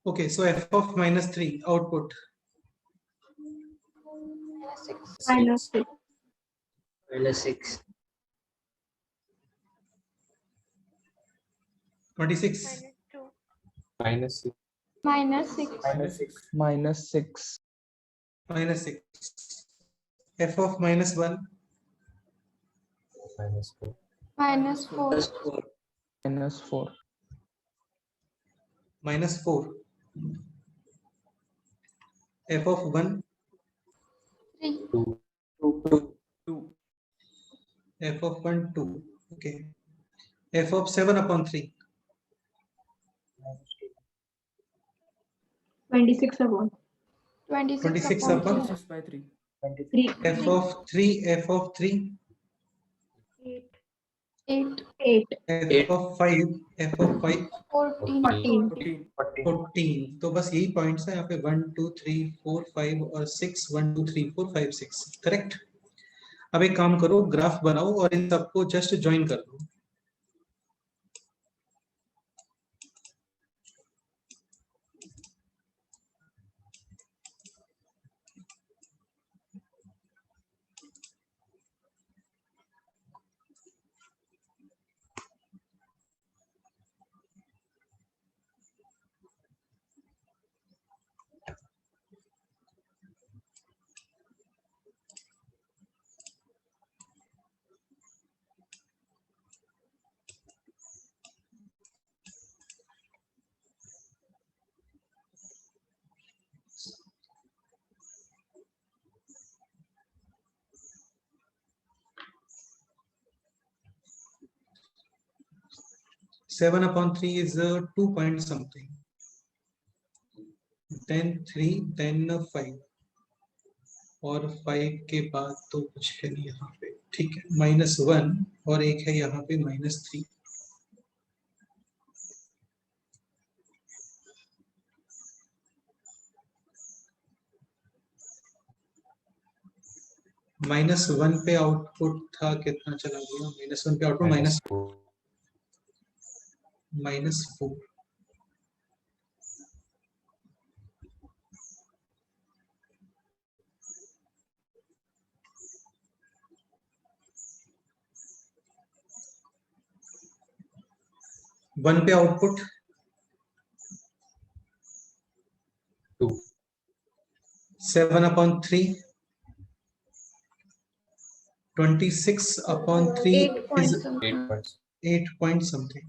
Speaker 1: Okay, so f of -3 output.
Speaker 3: -6.
Speaker 2: -6.
Speaker 1: 26.
Speaker 4: -6.
Speaker 3: -6.
Speaker 5: -6.
Speaker 1: -6. f of -1.
Speaker 4: -4.
Speaker 3: -4.
Speaker 5: -4.
Speaker 1: -4. f of 1.
Speaker 3: 3.
Speaker 5: 2.
Speaker 1: f of 1, 2. Okay. f of 7 upon 3.
Speaker 6: 26 upon
Speaker 3: 26
Speaker 1: upon
Speaker 3: upon
Speaker 5: 6 by 3.
Speaker 6: 3.
Speaker 1: f of 3. F of 3.
Speaker 3: 8.
Speaker 6: 8.
Speaker 1: f of 5. F of 5.
Speaker 3: 14.
Speaker 1: 14. तो बस यही पॉइंट्स है यहाँ पे 1 2 3 4 5 और 6 1 2 3 4 5 6 करेक्ट। अब एक काम करो, ग्राफ बनाओ और इन सबको जस्ट ज्वाइन कर लो। 7/3 is 2 point something, then 3, then 5, और 5 के बाद तो कुछ है नहीं यहाँ पे, ठीक है, -1 और एक है यहाँ पे -3। -1 पे आउटपुट था, कितना चला गया, -1 पे आउटपुट -4। वन पे output
Speaker 4: 2,
Speaker 1: 7/3, 26/3
Speaker 3: 8 point
Speaker 1: is
Speaker 4: 8
Speaker 3: something.
Speaker 4: points.
Speaker 1: 8 point something।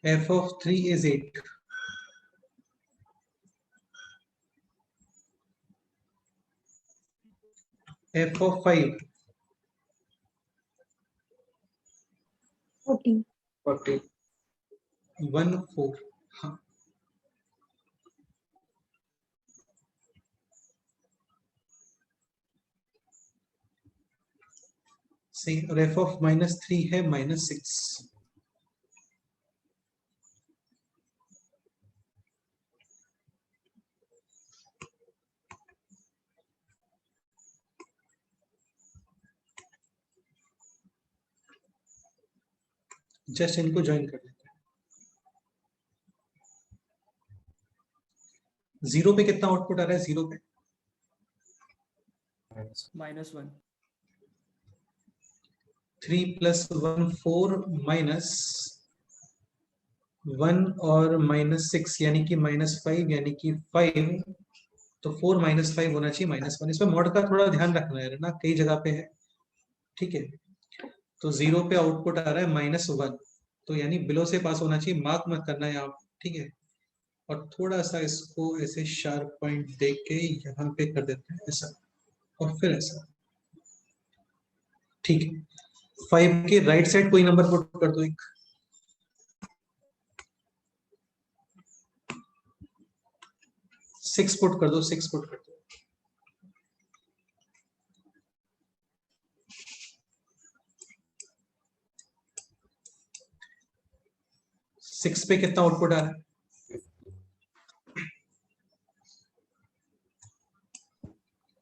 Speaker 1: f(3) is 8। f(5)
Speaker 3: 14.
Speaker 5: 40,
Speaker 1: 1 4। हाँ, सही। और f(-3) है -6। जस्ट इनको ज्वाइन कर लेते हैं। 0 पे कितना आउटपुट आ रहा है? 0 पे
Speaker 4: -1.
Speaker 1: -3 + 1 4 -1 और -6 यानी कि -5 यानी कि 5, तो 4 - 5 होना चाहिए -1। इसमें मॉड का थोड़ा ध्यान रखना है ना, कई जगह पे है, ठीक है। तो 0 पे आउटपुट आ रहा है -1, तो यानी बिलो से पास होना चाहिए, मार्क मत करना है आप, ठीक है। और थोड़ा सा इसको ऐसे शार्प पॉइंट देख के यहाँ पे कर देते हैं ऐसा, और फिर ऐसा, ठीक है। 5 के राइट साइड कोई नंबर पुट कर दो, एक 6 पुट कर दो, 6 पुट कर दो। सिक्स पे कितना आउटपुट आ रहा है?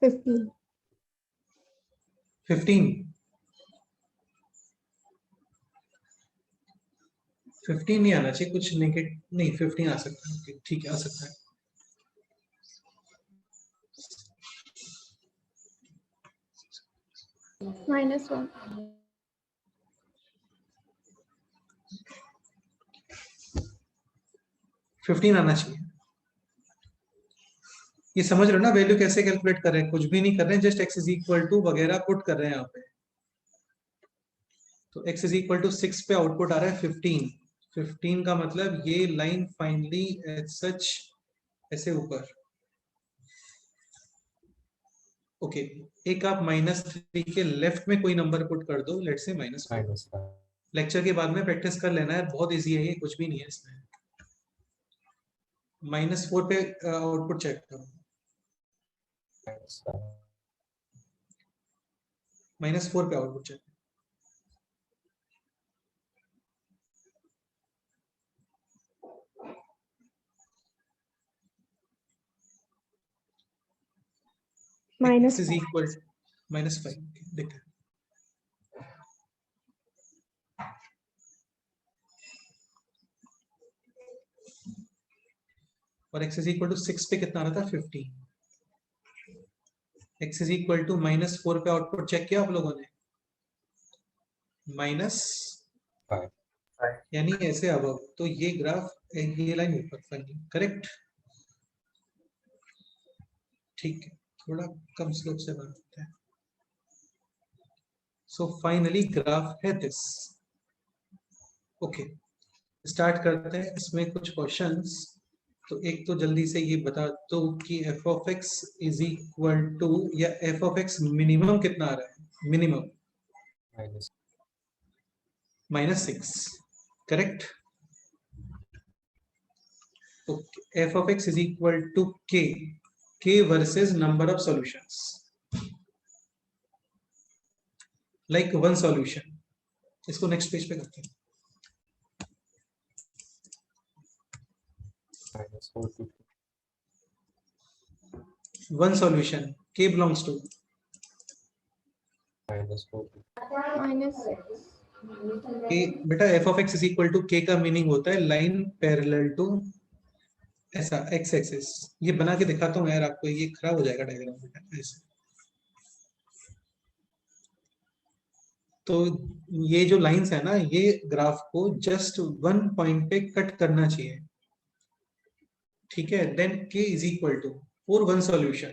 Speaker 3: 15.
Speaker 1: 15 नहीं आना चाहिए, कुछ नेगेटिव नहीं, 15 आ सकता है, ठीक है, आ सकता है।
Speaker 3: -1.
Speaker 1: 15 आना चाहिए। ये समझ रहे हो ना, वैल्यू कैसे कैलकुलेट कर रहे हैं? कुछ भी नहीं कर रहे हैं, जस्ट x = वगैरह पुट कर रहे हैं यहाँ पे। तो x = 6 पे आउटपुट आ रहा है 15। 15 का मतलब ये लाइन फाइनली एज सच ऐसे ऊपर, ओके। एक आप -3 के लेफ्ट में कोई नंबर पुट कर दो, लेट्स से -4।
Speaker 4: -5.
Speaker 1: लेक्चर के बाद में प्रैक्टिस कर लेना है, बहुत इजी है ये, कुछ भी नहीं है इसमें। -4 पे आउटपुट चेक करो, -4 पे आउटपुट चेक।
Speaker 3: -5.
Speaker 1: x -5 देखते हैं। और x = 6 पे कितना आ रहा था? 15। x = -4 पे आउटपुट चेक किया आप लोगों ने?5. यानी ऐसे अब तो ये ग्राफ, ये लाइन ऊपर फाइनली, करेक्ट, ठीक है। थोड़ा कम स्लोप से बनाते हैं। सो फाइनली ग्राफ है दिस। ओके, स्टार्ट करते हैं इसमें कुछ क्वेश्चंस। तो एक तो जल्दी से ये बता दो कि F of x is equal to, या एफ ऑफ एक्स मिनिमम कितना आ रहा है? Minimum -6, correct? F of x is equal to K versus number of solutions, like one solution. इसको नेक्स्ट पेज पे करते हैं। One solution k belongs to
Speaker 3: -6
Speaker 1: k। बेटा F of x is equal to k का meaning होता है line parallel to ऐसा x axis. ये बना के दिखाता हूँ यार आपको, ये खराब हो जाएगा डायग्राम बेटा ऐसे। तो ये जो लाइंस है ना, ये ग्राफ को जस्ट वन पॉइंट पे कट करना चाहिए, ठीक है? Then k is equal to for one solution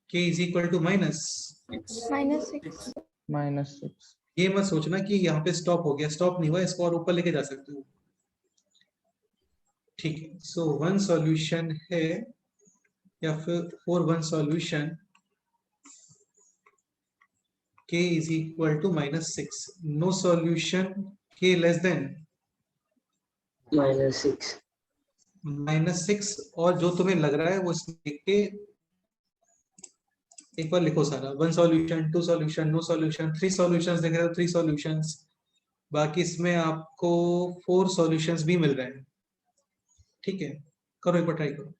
Speaker 1: k is equal to
Speaker 3: -6
Speaker 5: -6
Speaker 1: ये मत सोचना कि यहाँ पे स्टॉप हो गया, स्टॉप नहीं हुआ, इसको और ऊपर लेके जा सकते हो, ठीक है? सो वन सॉल्यूशन है, या फिर for one solution k is equal to -6, no solution k less than
Speaker 2: -6
Speaker 1: -6। और जो तुम्हें लग रहा है वो लिख के एक बार लिखो सारा, one solution, two solution, no solution, three solutions देख रहे हो, थ्री सॉल्यूशंस। बाकी इसमें आपको 4 सॉल्यूशंस भी मिल रहे हैं, ठीक है? करो एक बार, ट्राई करो।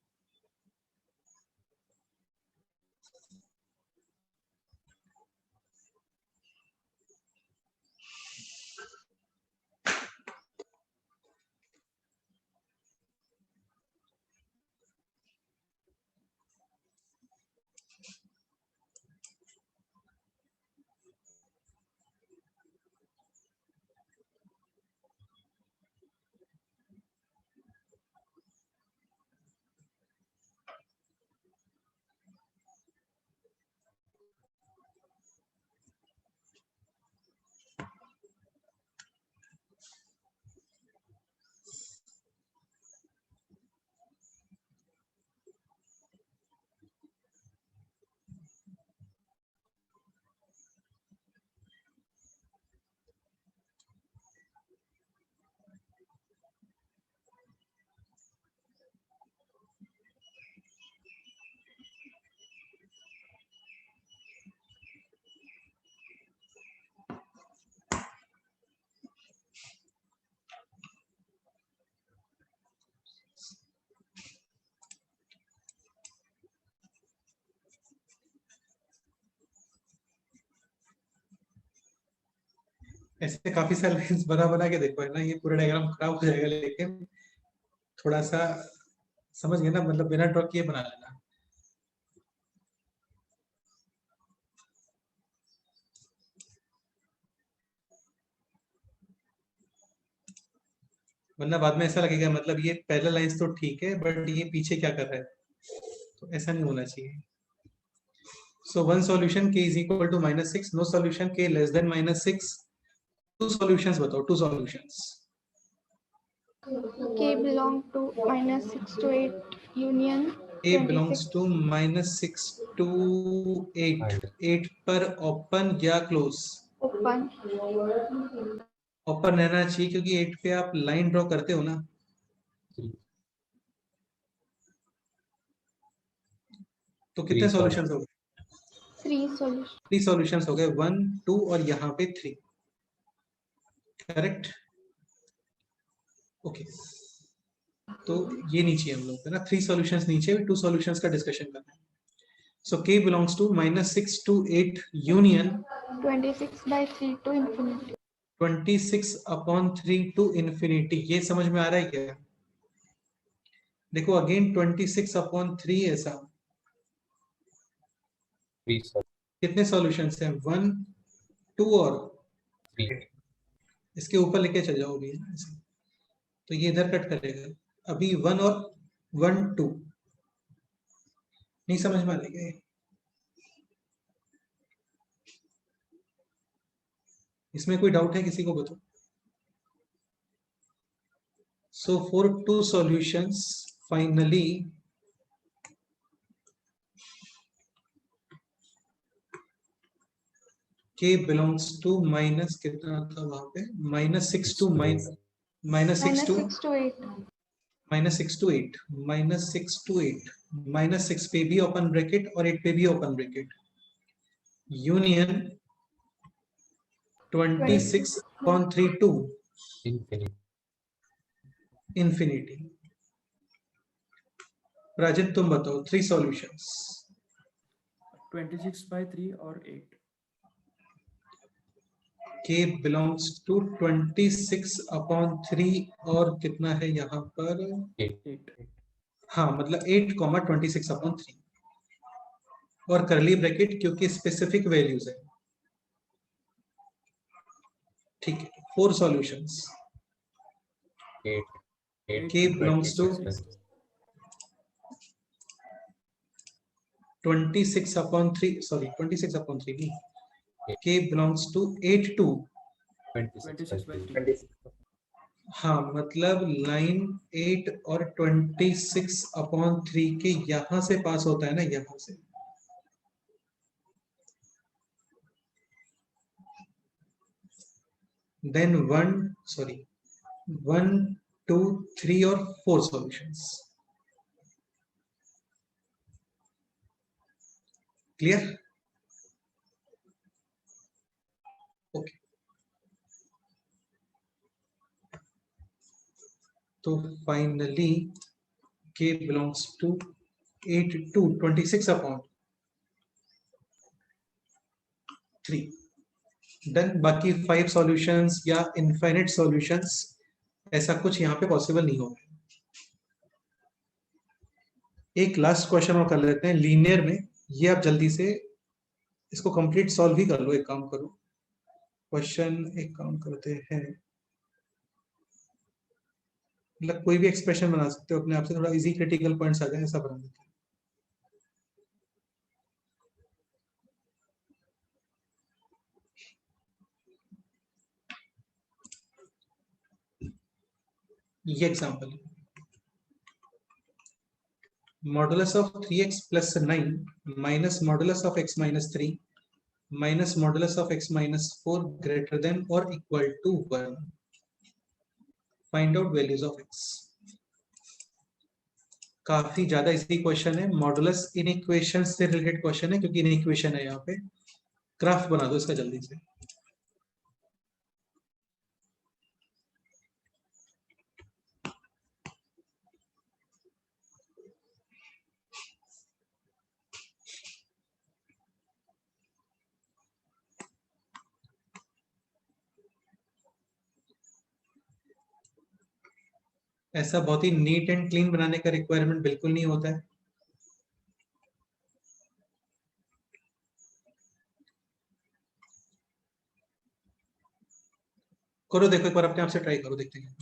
Speaker 1: ऐसे काफी सारे लाइंस बना बना के देखो, है ना, ये पूरा डायग्राम खराब हो जाएगा, लेकिन थोड़ा सा समझ गए ना, मतलब बिना ड्रॉ किए बना लेना। वरना बाद में ऐसा लगेगा मतलब ये पहला लाइंस तो ठीक है बट ये पीछे क्या कर रहा है, तो ऐसा नहीं होना चाहिए। So one solution k is equal to -6, no solution k less than -6। Two solutions बताओ, two solutions.
Speaker 3: k belong to -6 to 8 union
Speaker 1: a belongs to -6 to 8, 8 पर ओपन या क्लोज?
Speaker 3: open
Speaker 1: ओपन रहना चाहिए क्योंकि 8 पे आप लाइन ड्रॉ करते हो ना। तो कितने सॉल्यूशंस हो गए?
Speaker 3: 3 solution
Speaker 1: 3 सॉल्यूशंस हो गए, 1 2 और यहाँ पे 3, करेक्ट? ओके, तो ये नीचे हम लोग है ना, 3 सॉल्यूशंस नीचे, 2 सॉल्यूशंस का डिस्कशन करना है। So k belongs to -6 to 8 union
Speaker 3: 26/3 to infinity
Speaker 1: 26/3 to infinity. ये समझ में आ रहा है क्या? देखो अगेन 26/3 ऐसा कितने सॉल्यूशंस हैं? 1 2 और 3। इसके ऊपर लेके चल जाओ अभी, ऐसे तो ये इधर कट करेगा। अभी 1 और 1 2 नहीं समझ में आ रही है? इसमें कोई डाउट है किसी को बताओ? So for two solutions, finally k belongs to minus कितना था वहां पे, -6 to -6
Speaker 3: minus
Speaker 1: to
Speaker 3: 6 to 8.
Speaker 1: -6 to 8, -6 to 8, -6 पे भी ओपन ब्रैकेट और 8 पे भी open bracket, union 26/32
Speaker 4: infinity.
Speaker 1: Infinity. Rajan तुम बताओ 3 सॉल्यूशंस।
Speaker 4: 26/3 और 8.
Speaker 1: k belongs to 26/3 और कितना है यहाँ पर,
Speaker 4: 8.
Speaker 1: हाँ मतलब 8, 26/3 और करली ब्रैकेट क्योंकि स्पेसिफिक वैल्यूज है। ठीक है, 4 solutions.
Speaker 4: 8.
Speaker 1: k belongs to 26/3, sorry 26/3 नहीं, k belongs to 8 to
Speaker 4: 26/3.
Speaker 1: हाँ मतलब लाइन 8 और 26/3 के यहां से पास होता है ना, यहां से। देन 1, 2, 3 और 4 सॉल्यूशंस। क्लियर? ओके, तो finally k belongs to 8 to 26/3। Then बाकी 5 सॉल्यूशंस या इनफाइनाइट सॉल्यूशंस ऐसा कुछ यहाँ पे पॉसिबल नहीं होगा। एक लास्ट क्वेश्चन और कर लेते हैं लीनियर में, ये आप जल्दी से इसको कंप्लीट सॉल्व ही कर लो। एक काम करो, क्वेश्चन एक काम करते हैं, मतलब कोई भी एक्सप्रेशन बना सकते हो अपने आप से, थोड़ा इजी क्रिटिकल पॉइंट्स आ जाए ऐसा बना देते हैं। ये एग्जांपल है, modulus of 3x + 9 minus modulus of x - 3 minus modulus of x - 4 greater than और equal to 1। Find out values of x। काफी ज्यादा इजी क्वेश्चन है, मॉडुलस इन इक्वेशन से रिलेटेड क्वेश्चन है क्योंकि इन इक्वेशन है यहाँ पे। ग्राफ बना दो इसका जल्दी से। ऐसा बहुत ही नीट एंड क्लीन बनाने का रिक्वायरमेंट बिल्कुल नहीं होता है। करो, देखो एक बार अपने आप से ट्राई करो, देखते हैं।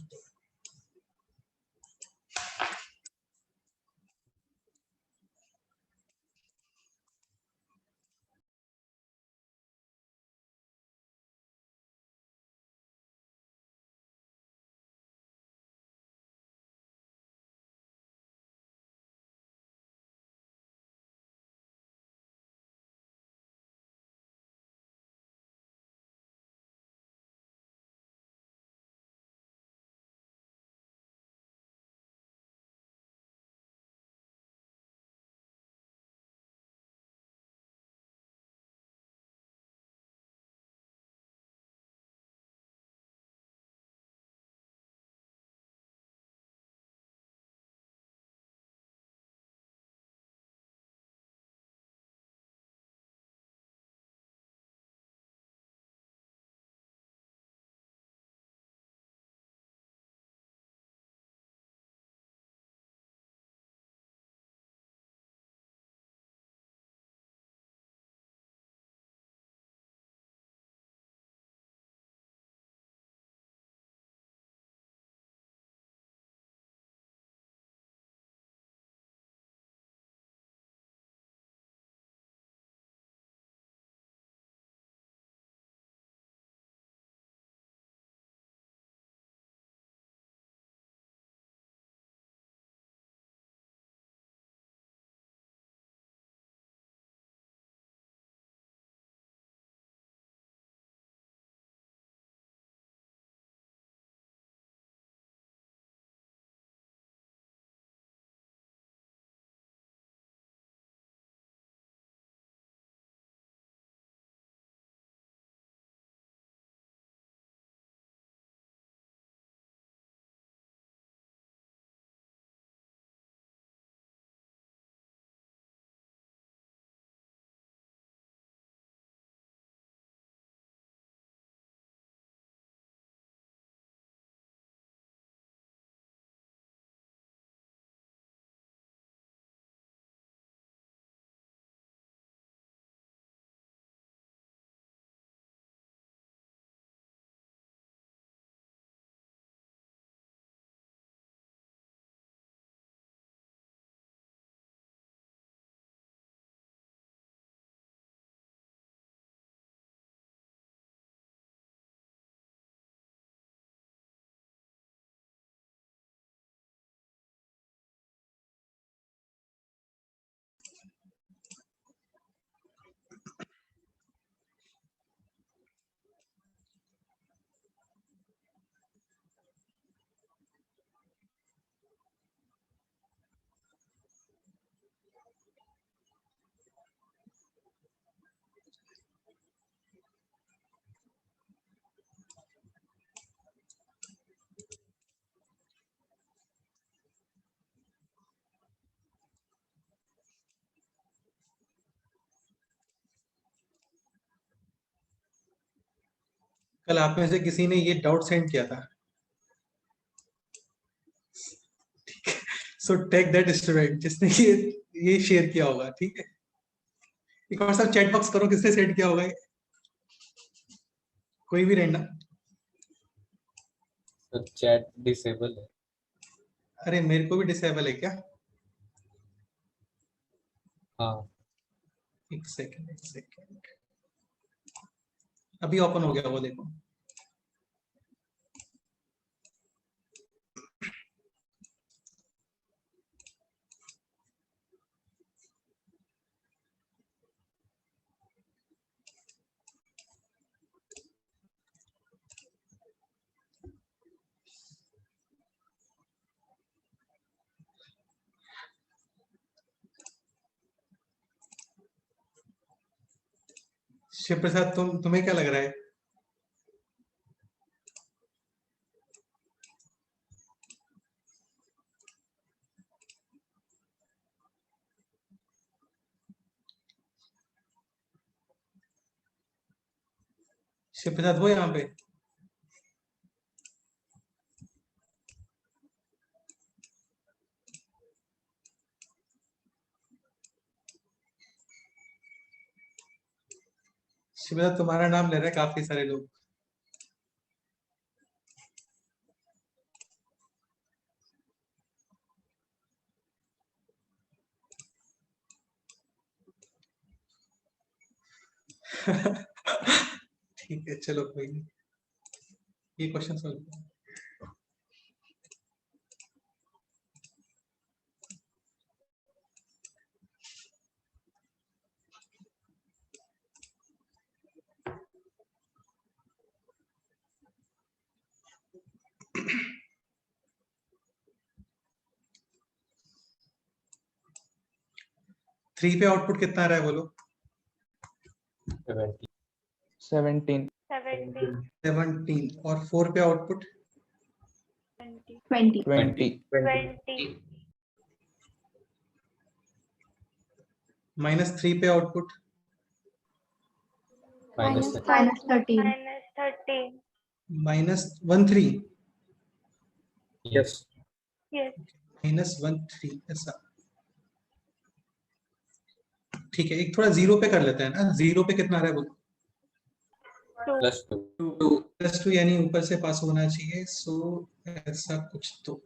Speaker 1: कल आप में से किसी ने ये डाउट सेंड किया था, सो टेक दैट स्टूडेंट जिसने ये शेयर किया होगा, ठीक है। एक और सब चैट बॉक्स करो, किसने सेंड किया होगा ये? कोई भी रहना।
Speaker 4: तो चैट डिसेबल है।
Speaker 1: अरे मेरे को भी डिसेबल है क्या?
Speaker 4: हाँ,
Speaker 1: एक सेकेंड, अभी ओपन हो गया वो, देखो। शिव प्रसाद, तुम्हें क्या लग रहा है? शिव प्रसाद वो यहाँ पे? शिव प्रसाद तुम्हारा नाम ले रहे हैं काफी सारे लोग। ठीक है, चलो कोई नहीं, ये क्वेश्चन सॉल्व। 3 पे आउटपुट कितना आ रहा है बोलो?
Speaker 4: 70,
Speaker 5: 17.
Speaker 1: 17। और 4 पे आउटपुट?
Speaker 3: 20.
Speaker 5: 20.
Speaker 1: -3 पे आउटपुट?
Speaker 4: minus
Speaker 3: -13.
Speaker 1: -13।
Speaker 4: yes,
Speaker 1: -13 ऐसा, ठीक है। एक थोड़ा जीरो पे कर लेते हैं ना, जीरो पे कितना आ रहा है बोलो?
Speaker 4: +2,
Speaker 1: +2 यानी ऊपर से पास होना चाहिए, सो ऐसा कुछ तो।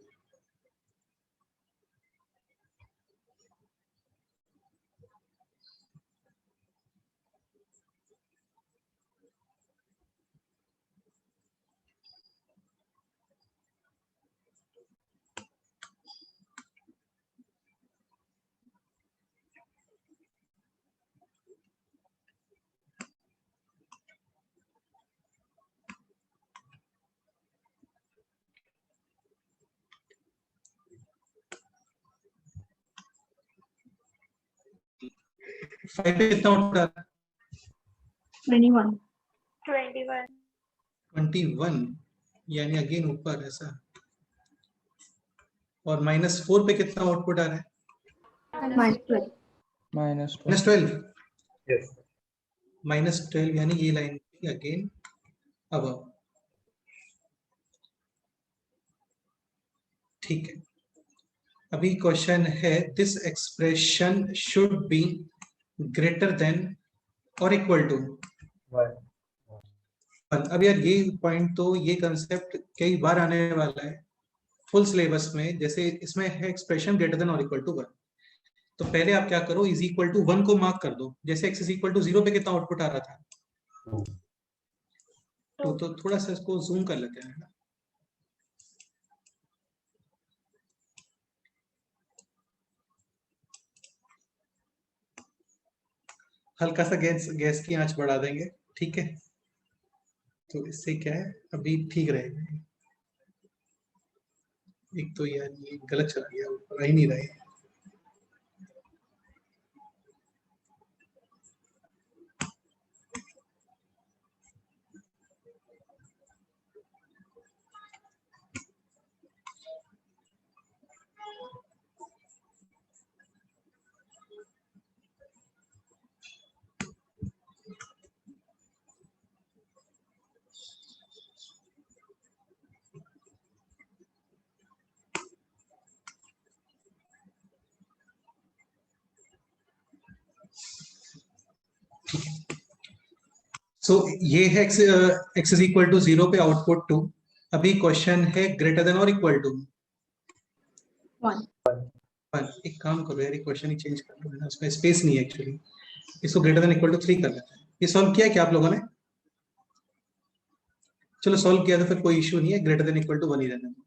Speaker 1: फाइव पे कितना आउटपुट आ रहा है?
Speaker 3: 21.
Speaker 1: 21 यानी अगेन ऊपर ऐसा। और -4 पे कितना आउटपुट आ रहा है?
Speaker 3: -12.
Speaker 5: -12.
Speaker 1: -12।
Speaker 5: Yes.
Speaker 1: -12 यानी ये लाइन अगेन अब, ठीक है। अभी क्वेश्चन है, this expression should be greater than और इक्वल टू। अब यार ये पॉइंट तो, ये कंसेप्ट कई बार आने वाला है फुल सिलेबस में। जैसे इसमें है एक्सप्रेशन ग्रेटर देन और इक्वल टू 1, तो पहले आप क्या करो, इज इक्वल टू 1 को मार्क कर दो। जैसे x इज इक्वल टू 0 पे कितना आउटपुट आ रहा था? 2। तो थोड़ा सा इसको जूम कर लेते हैं ना। हल्का सा गैस की आंच बढ़ा देंगे, ठीक है। तो इससे क्या है, अभी ठीक रहेगा। एक तो यार ये गलत चला गया, ऊपर आ ही नहीं रहा है। ठीक है, सो ये है x इज इक्वल टू 0 पे आउटपुट 2। अभी क्वेश्चन है ग्रेटर देन और इक्वल टू
Speaker 3: 1।
Speaker 1: 1। एक काम करो यार, क्वेश्चन ही चेंज कर लो, उसमें स्पेस नहीं है एक्चुअली। इसको ग्रेटर देन इक्वल टू 3 कर लेते हैं। ये सॉल्व किया क्या आप लोगों ने? चलो सॉल्व किया तो फिर कोई इश्यू नहीं है, ग्रेटर देन इक्वल टू 1 ही रहने दो।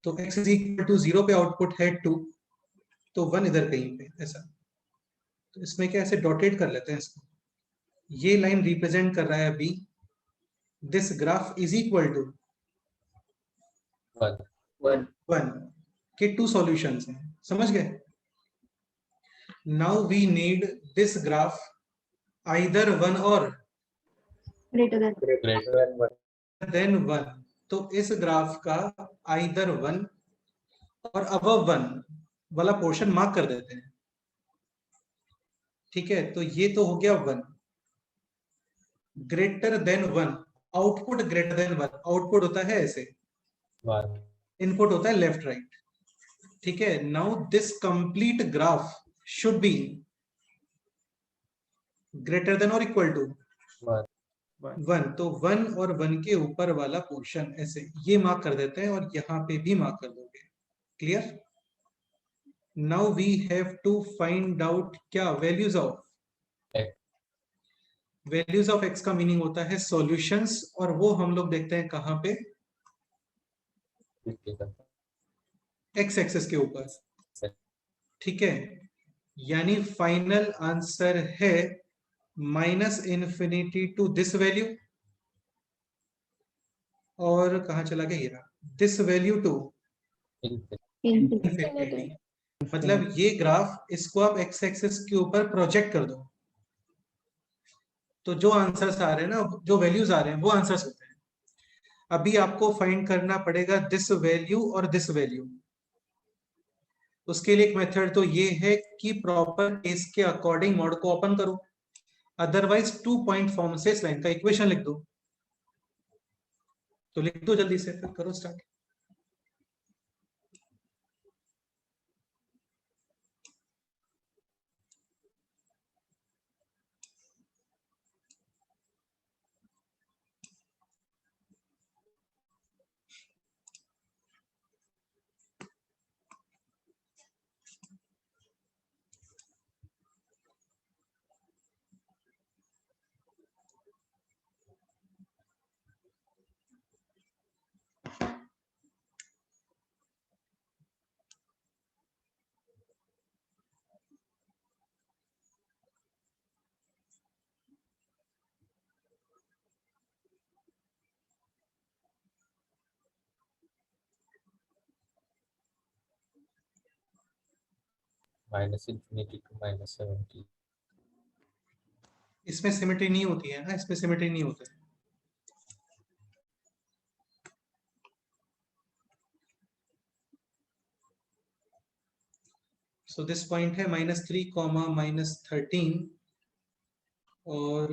Speaker 1: तो x इज इक्वल टू 0 पे आउटपुट है 2, तो 1 इधर कहीं पे ऐसा। तो इसमें क्या, ऐसे डॉटेड कर लेते हैं इसको। ये लाइन रिप्रेजेंट कर रहा है अभी this graph is equal to 1 के 2 सॉल्यूशंस हैं, समझ गए? Now we need this graph either 1 और
Speaker 3: ग्रेटर
Speaker 1: देन 1। तो इस ग्राफ का आइदर 1 और अबव 1 वाला पोर्शन मार्क कर देते हैं। ठीक है, तो ये तो हो गया 1 greater than 1, output greater than 1। Output होता है ऐसे, इनपुट होता है लेफ्ट राइट। ठीक है, now this complete graph should be greater than और इक्वल टू 1। तो 1 और 1 के ऊपर वाला पोर्शन ऐसे ये मार्क कर देते हैं और यहां पे भी मार्क कर दोगे। Clear? Now we have to find out क्या वैल्यूज ऑफ x का मीनिंग होता है सॉल्यूशंस, और वो हम लोग देखते हैं कहां पे, x एक्सिस के ऊपर। ठीक है, यानी फाइनल आंसर है -इन्फिनिटी टू दिस वैल्यू, और कहां चला गया, ये रहा, दिस वैल्यू टू इन्फिनिटी। मतलब ये ग्राफ, इसको आप x एक्सिस के ऊपर प्रोजेक्ट कर दो, तो जो आंसर्स आ रहे हैं ना, जो वैल्यूज आ रहे हैं वो आंसर्स होते हैं। अभी आपको फाइंड करना पड़ेगा दिस वैल्यू और दिस वैल्यू। उसके लिए एक मेथड तो ये है कि प्रॉपर केस के अकॉर्डिंग मॉड को ओपन करो, अदरवाइज 2 पॉइंट फॉर्म से इस लाइन का इक्वेशन लिख दो। तो लिख दो जल्दी से, फिर करो स्टार्ट।
Speaker 4: -infinity to -70।
Speaker 1: इसमें सिमेट्री नहीं होती है ना, इसमें सिमेट्री नहीं होता है। सो दिस पॉइंट है -3, -13, और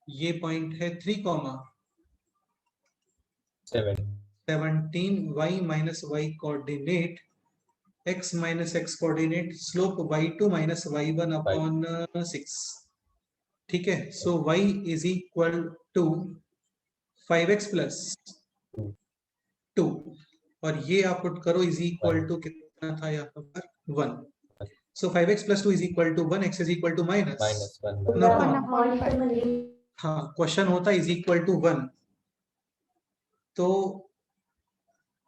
Speaker 1: ये पॉइंट है 3, 17, y minus y coordinate, x minus x coordinate, slope y2 minus y1 upon 6। ठीक है, so y is equal to 5x plus 2, और ये आप पुट करो इज इक्वल टू कितना था यहाँ पर 1। So 5x plus 2 is equal to 1, x is equal to -1। हाँ, क्वेश्चन होता इज इक्वल टू 1। तो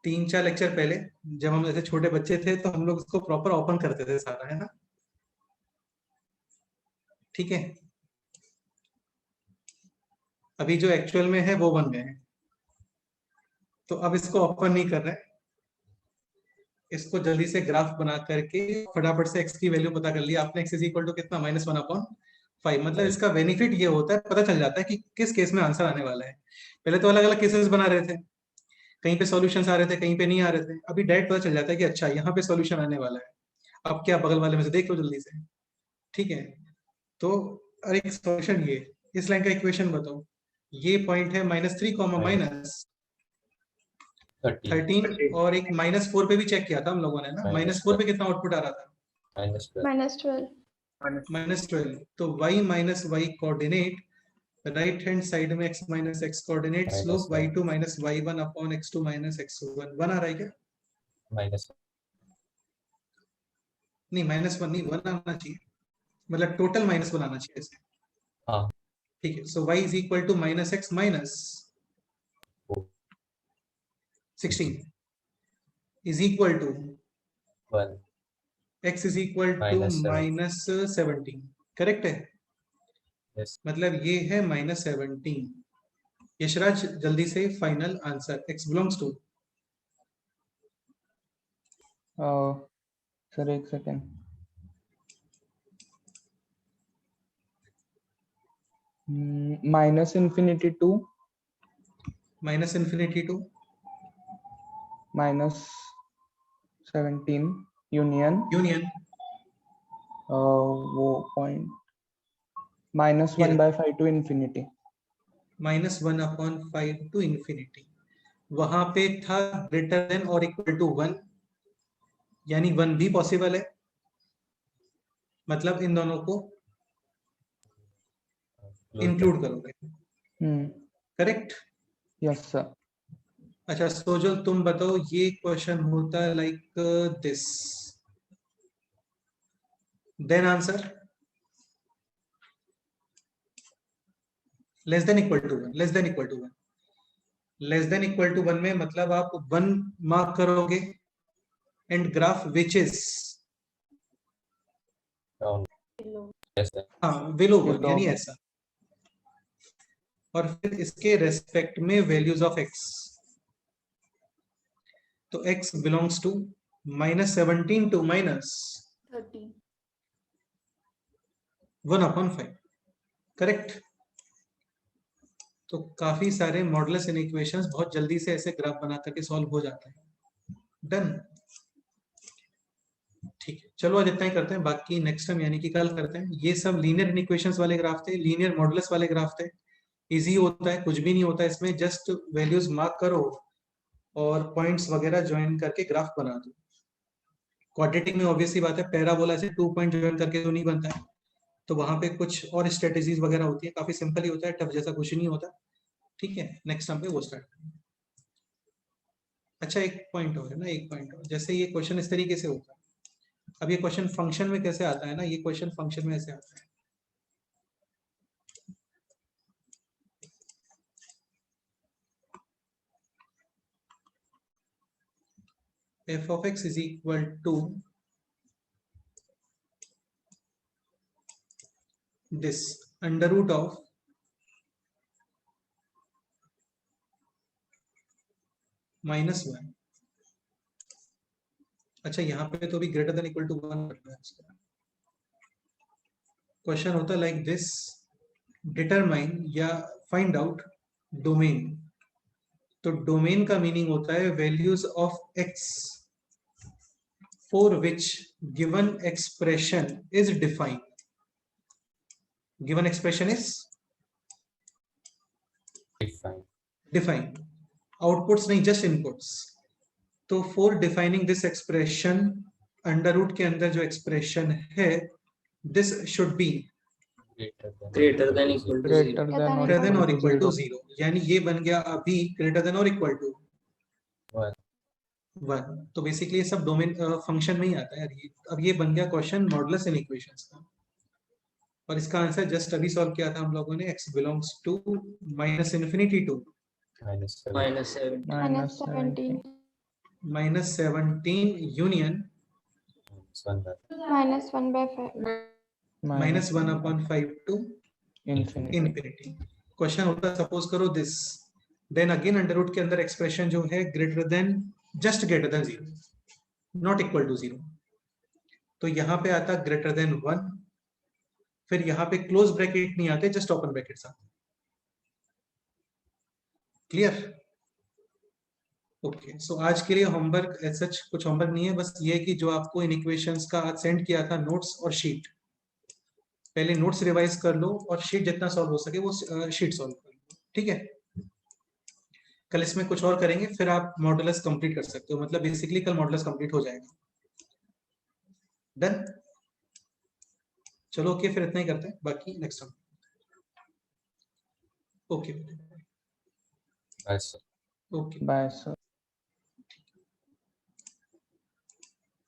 Speaker 1: 3-4 लेक्चर पहले जब हम ऐसे छोटे बच्चे थे तो हम लोग इसको प्रॉपर ओपन करते थे सारा, है ना? ठीक है, अभी जो एक्चुअल में है वो बन गए हैं, तो अब इसको ओपन नहीं कर रहे, इसको जल्दी से ग्राफ बना करके फटाफट से x की वैल्यू पता कर लिया आपने। x इज इक्वल टू कितना, -1/5। मतलब इसका बेनिफिट ये होता है, पता चल जाता है कि किस केस में आंसर आने वाला है। पहले तो अलग अलग केसेस बना रहे थे, कहीं पे सॉल्यूशंस आ रहे थे, कहीं पे नहीं आ रहे थे। अभी डायरेक्ट पता चल जाता है कि अच्छा यहाँ पे सॉल्यूशन आने वाला है। अब क्या, बगल वाले में से देख लो जल्दी से। ठीक है, तो अरे एक सॉल्यूशन, ये इस लाइन का इक्वेशन बताओ। ये पॉइंट है -3, 13 और एक -4 पे भी चेक किया था हम लोगों ने ना, -4 पे कितना आउटपुट आ रहा था?
Speaker 3: -12
Speaker 1: -12। तो y minus y coordinate, right hand side में x minus x coordinate, slope y2 minus y1 upon x2 minus x1 1 आ रहा है क्या?
Speaker 4: माइनस
Speaker 1: नहीं, -1 नहीं, 1 आना चाहिए, मतलब टोटल -1 आना चाहिए इसमें।
Speaker 4: हाँ
Speaker 1: ठीक है, so y is equal to -x minus 16 is equal to
Speaker 4: 1
Speaker 1: x is equal to -17, correct है?
Speaker 4: यस
Speaker 1: मतलब ये है -17। यशराज जल्दी से final answer, x belongs to
Speaker 5: sir एक second, -∞ to
Speaker 1: -∞ to
Speaker 5: -17 union
Speaker 1: union
Speaker 5: वो point -1/5 to infinity।
Speaker 1: -1/5 to infinity. वहां पे था ग्रेटर देन और इक्वल टू 1, यानी 1 भी पॉसिबल है, मतलब इन दोनों को इंक्लूड करोगे, करेक्ट?
Speaker 5: Yes sir.
Speaker 1: अच्छा सोजल तुम बताओ, ये क्वेश्चन होता है like this, then answer less than equal to 1, less than equal to 1, less than equal to 1 में मतलब आप 1 मार्क करोगे and graph which is below 1, यानी ऐसा, और फिर इसके रेस्पेक्ट में वैल्यूज ऑफ x, तो x belongs to -17 to -1/5, correct? तो काफी सारे मॉडुलस इनइक्वेशंस बहुत जल्दी से ऐसे ग्राफ बना करके सॉल्व हो जाते हैं। डन, ठीक है, चलो आज इतना ही करते हैं, बाकी नेक्स्ट टाइम यानी कि कल करते हैं। ये सब लीनियर इनइक्वेशंस वाले ग्राफ थे, लीनियर मॉडुलस वाले ग्राफ थे, इजी होता है, कुछ भी नहीं होता है इसमें, जस्ट वैल्यूज मार्क करो और पॉइंट्स वगैरह ज्वाइन करके ग्राफ बना दो। क्वाड्रेटिक में ऑब्वियसली बात है, पैराबोला से 2 पॉइंट ज्वाइन करके तो नहीं बनता है, तो वहां पे कुछ और स्ट्रेटेजीज वगैरह होती है, काफी सिंपल ही होता है, टफ जैसा कुछ नहीं होता। ठीक है, नेक्स्ट टाइम पे वो स्टार्ट करेंगे। अच्छा एक पॉइंट और है ना, एक पॉइंट और, जैसे ये क्वेश्चन इस तरीके से होता है, अब ये क्वेश्चन फंक्शन में कैसे आता है ना, ये क्वेश्चन फंक्शन में ऐसे आता है, f of x is equal to this under root of -1। अच्छा यहाँ पे तो भी greater than equal to 1 question होता है लाइक दिस, डिटरमाइन या फाइंड आउट डोमेन। तो डोमेन का मीनिंग होता है values of x for which given expression is defined. Given expression is defined, outputs नहीं, जस्ट इनपुट्स। तो for defining this expression, under root के अंदर जो एक्सप्रेशन है, this should be
Speaker 2: greater than equal to 0,
Speaker 1: greater than और equal to 0, यानी ये बन गया अभी ग्रेटर देन और इक्वल टू 1। तो बेसिकली ये सब डोमेन फंक्शन में ही आता है। अब ये बन गया क्वेश्चन मॉडुलस इनइक्वेशंस का, और इसका आंसर जस्ट अभी सॉल्व किया था हम लोगों ने, x belongs to -∞ to -17 union -1/5 to infinity. Question होता है सपोज करो this, then again under root के अंदर एक्सप्रेशन जो है greater than, just greater than 0, not equal to 0। तो यहाँ पे आता ग्रेटर देन 1, फिर यहाँ पे क्लोज ब्रैकेट नहीं आते, जस्ट ओपन ब्रैकेट्स आते। क्लियर? ओके, सो आज के लिए होमवर्क एज सच कुछ होमवर्क नहीं है, बस ये कि जो आपको इन इक्वेशंस का आज सेंड किया था नोट्स और शीट, पहले नोट्स रिवाइज कर लो और शीट जितना सॉल्व हो सके वो शीट सॉल्व कर लो, ठीक है? कल इसमें कुछ और करेंगे, फिर आप मॉडुलस कंप्लीट कर सकते हो, मतलब बेसिकली कल मॉडुलस कंप्लीट हो जाएगा। डन, चलो ओके, फिर इतना ही करते हैं, बाकी next time. Okay
Speaker 4: Yes, sir.
Speaker 1: Okay.
Speaker 5: Bye sir.